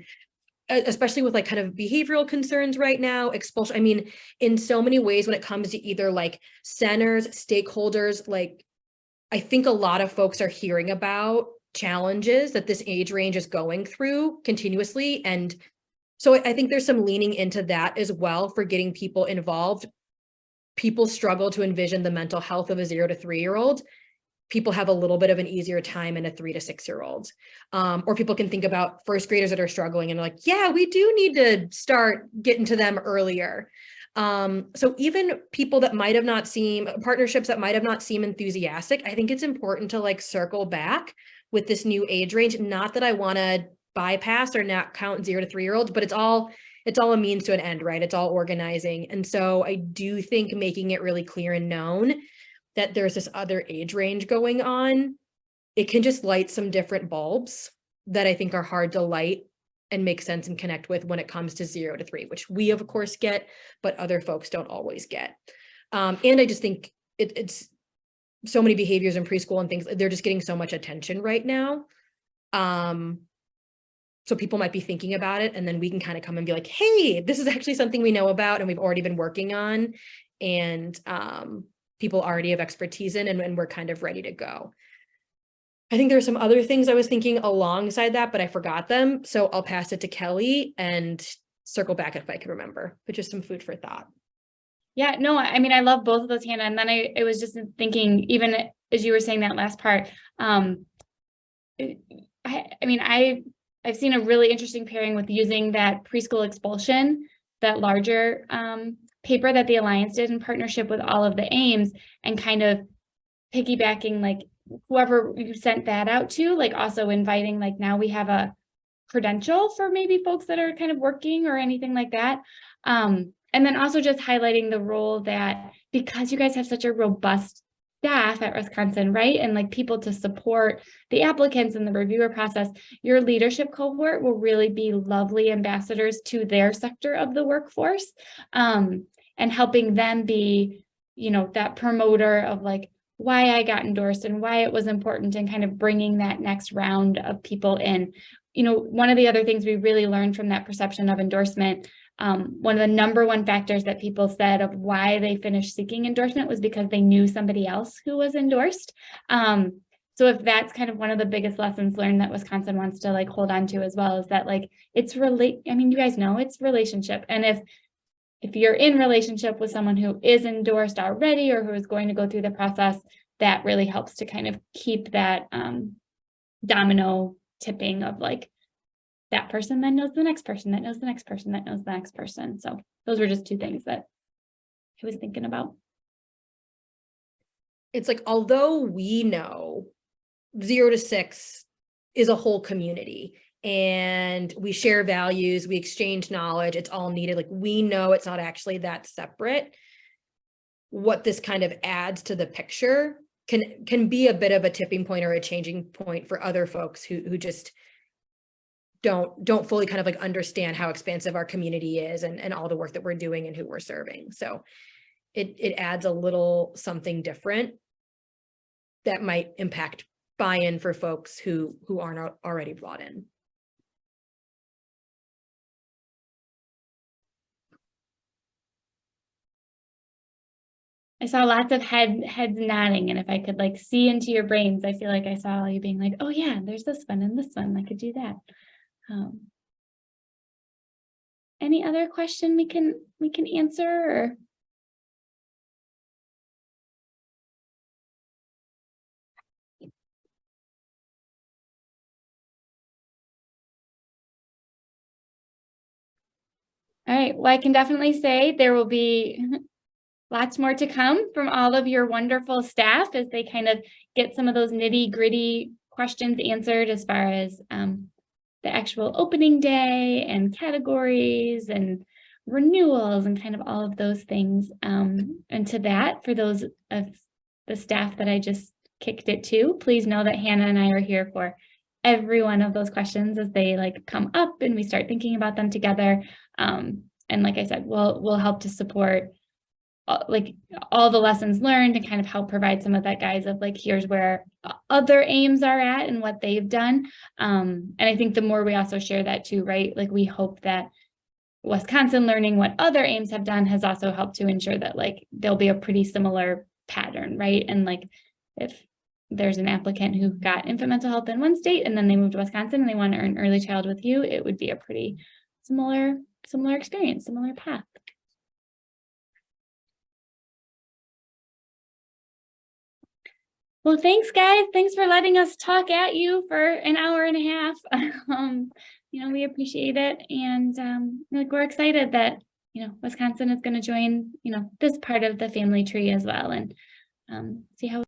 especially with like kind of behavioral concerns right now, expulsion. I mean, in so many ways when it comes to either like centers, stakeholders, like I think a lot of folks are hearing about challenges that this age range is going through continuously. And so I think there's some leaning into that as well for getting people involved. People struggle to envision the mental health of a 0 to 3-year-old. People have a little bit of an easier time in a 3 to 6-year-old. Or people can think about first graders that are struggling and like, yeah, we do need to start getting to them earlier. So even people that might have not seemed, partnerships that might have not seemed enthusiastic, I think it's important to like circle back with this new age range. Not that I want to bypass or not count 0 to 3-year-olds, but it's all, it's all a means to an end, right? It's all organizing. And so I do think making it really clear and known that there's this other age range going on, it can just light some different bulbs that I think are hard to light and make sense and connect with when it comes to 0 to 3, which we of course get, but other folks don't always get. And I just think it's so many behaviors in preschool and things, they're just getting so much attention right now. So people might be thinking about it, and then we can kind of come and be like, hey, this is actually something we know about and we've already been working on, and people already have expertise in, and we're kind of ready to go. I think there's some other things I was thinking alongside that, but I forgot them. So I'll pass it to Kelly and circle back if I can remember, but just some food for thought. Yeah, no, I mean, I love both of those, Hannah. And then I was just thinking, even as you were saying that last part, I've seen a really interesting pairing with using that preschool expulsion, that larger paper that the Alliance did in partnership with all of the AIMHs, and kind of piggybacking, like whoever you sent that out to, like also inviting, like now we have a credential for maybe folks that are kind of working or anything like that. And then also just highlighting the role that, because you guys have such a robust staff at Wisconsin, right? And like people to support the applicants and the reviewer process, your leadership cohort will really be lovely ambassadors to their sector of the workforce, and helping them be, you know, that promoter of like why I got endorsed and why it was important, and kind of bringing that next round of people in. You know, one of the other things we really learned from that perception of endorsement, one of the number one factors that people said of why they finished seeking endorsement was because they knew somebody else who was endorsed. So if that's kind of one of the biggest lessons learned that Wisconsin wants to like hold on to as well, is that like it's I mean, you guys know it's relationship. And if you're in relationship with someone who is endorsed already or who is going to go through the process, that really helps to kind of keep that domino tipping of like that person that knows the next person, that knows the next person, that knows the next person. So those were just two things that I was thinking about. It's like, although we know 0 to 6 is a whole community and we share values, we exchange knowledge, it's all needed. Like we know it's not actually that separate. What this kind of adds to the picture can be a bit of a tipping point or a changing point for other folks who just don't fully kind of like understand how expansive our community is and all the work that we're doing and who we're serving. So it adds a little something different that might impact buy-in for folks who aren't already brought in. I saw lots of heads nodding, and if I could like see into your brains, I feel like I saw you being like, oh yeah, there's this one and this one, I could do that. Any other question we can answer? Or? All right, well, I can definitely say there will be lots more to come from all of your wonderful staff as they kind of get some of those nitty-gritty questions answered as far as the actual opening day and categories and renewals and kind of all of those things. And to that, for those of the staff that I just kicked it to, please know that Hannah and I are here for every one of those questions as they like come up and we start thinking about them together. And like I said, we'll help to support like all the lessons learned and kind of help provide some of that guise of like, here's where other AIMHs are at and what they've done. And I think the more we also share that too, right? Like we hope that Wisconsin learning what other AIMHs have done has also helped to ensure that like there'll be a pretty similar pattern, right? And like if there's an applicant who got infant mental health in one state and then they moved to Wisconsin and they want to earn early child with you, it would be a pretty similar experience, similar path. Well, thanks, guys. Thanks for letting us talk at you for an hour and a half. You know, we appreciate it. And like we're excited that, you know, Wisconsin is going to join, you know, this part of the family tree as well, and see how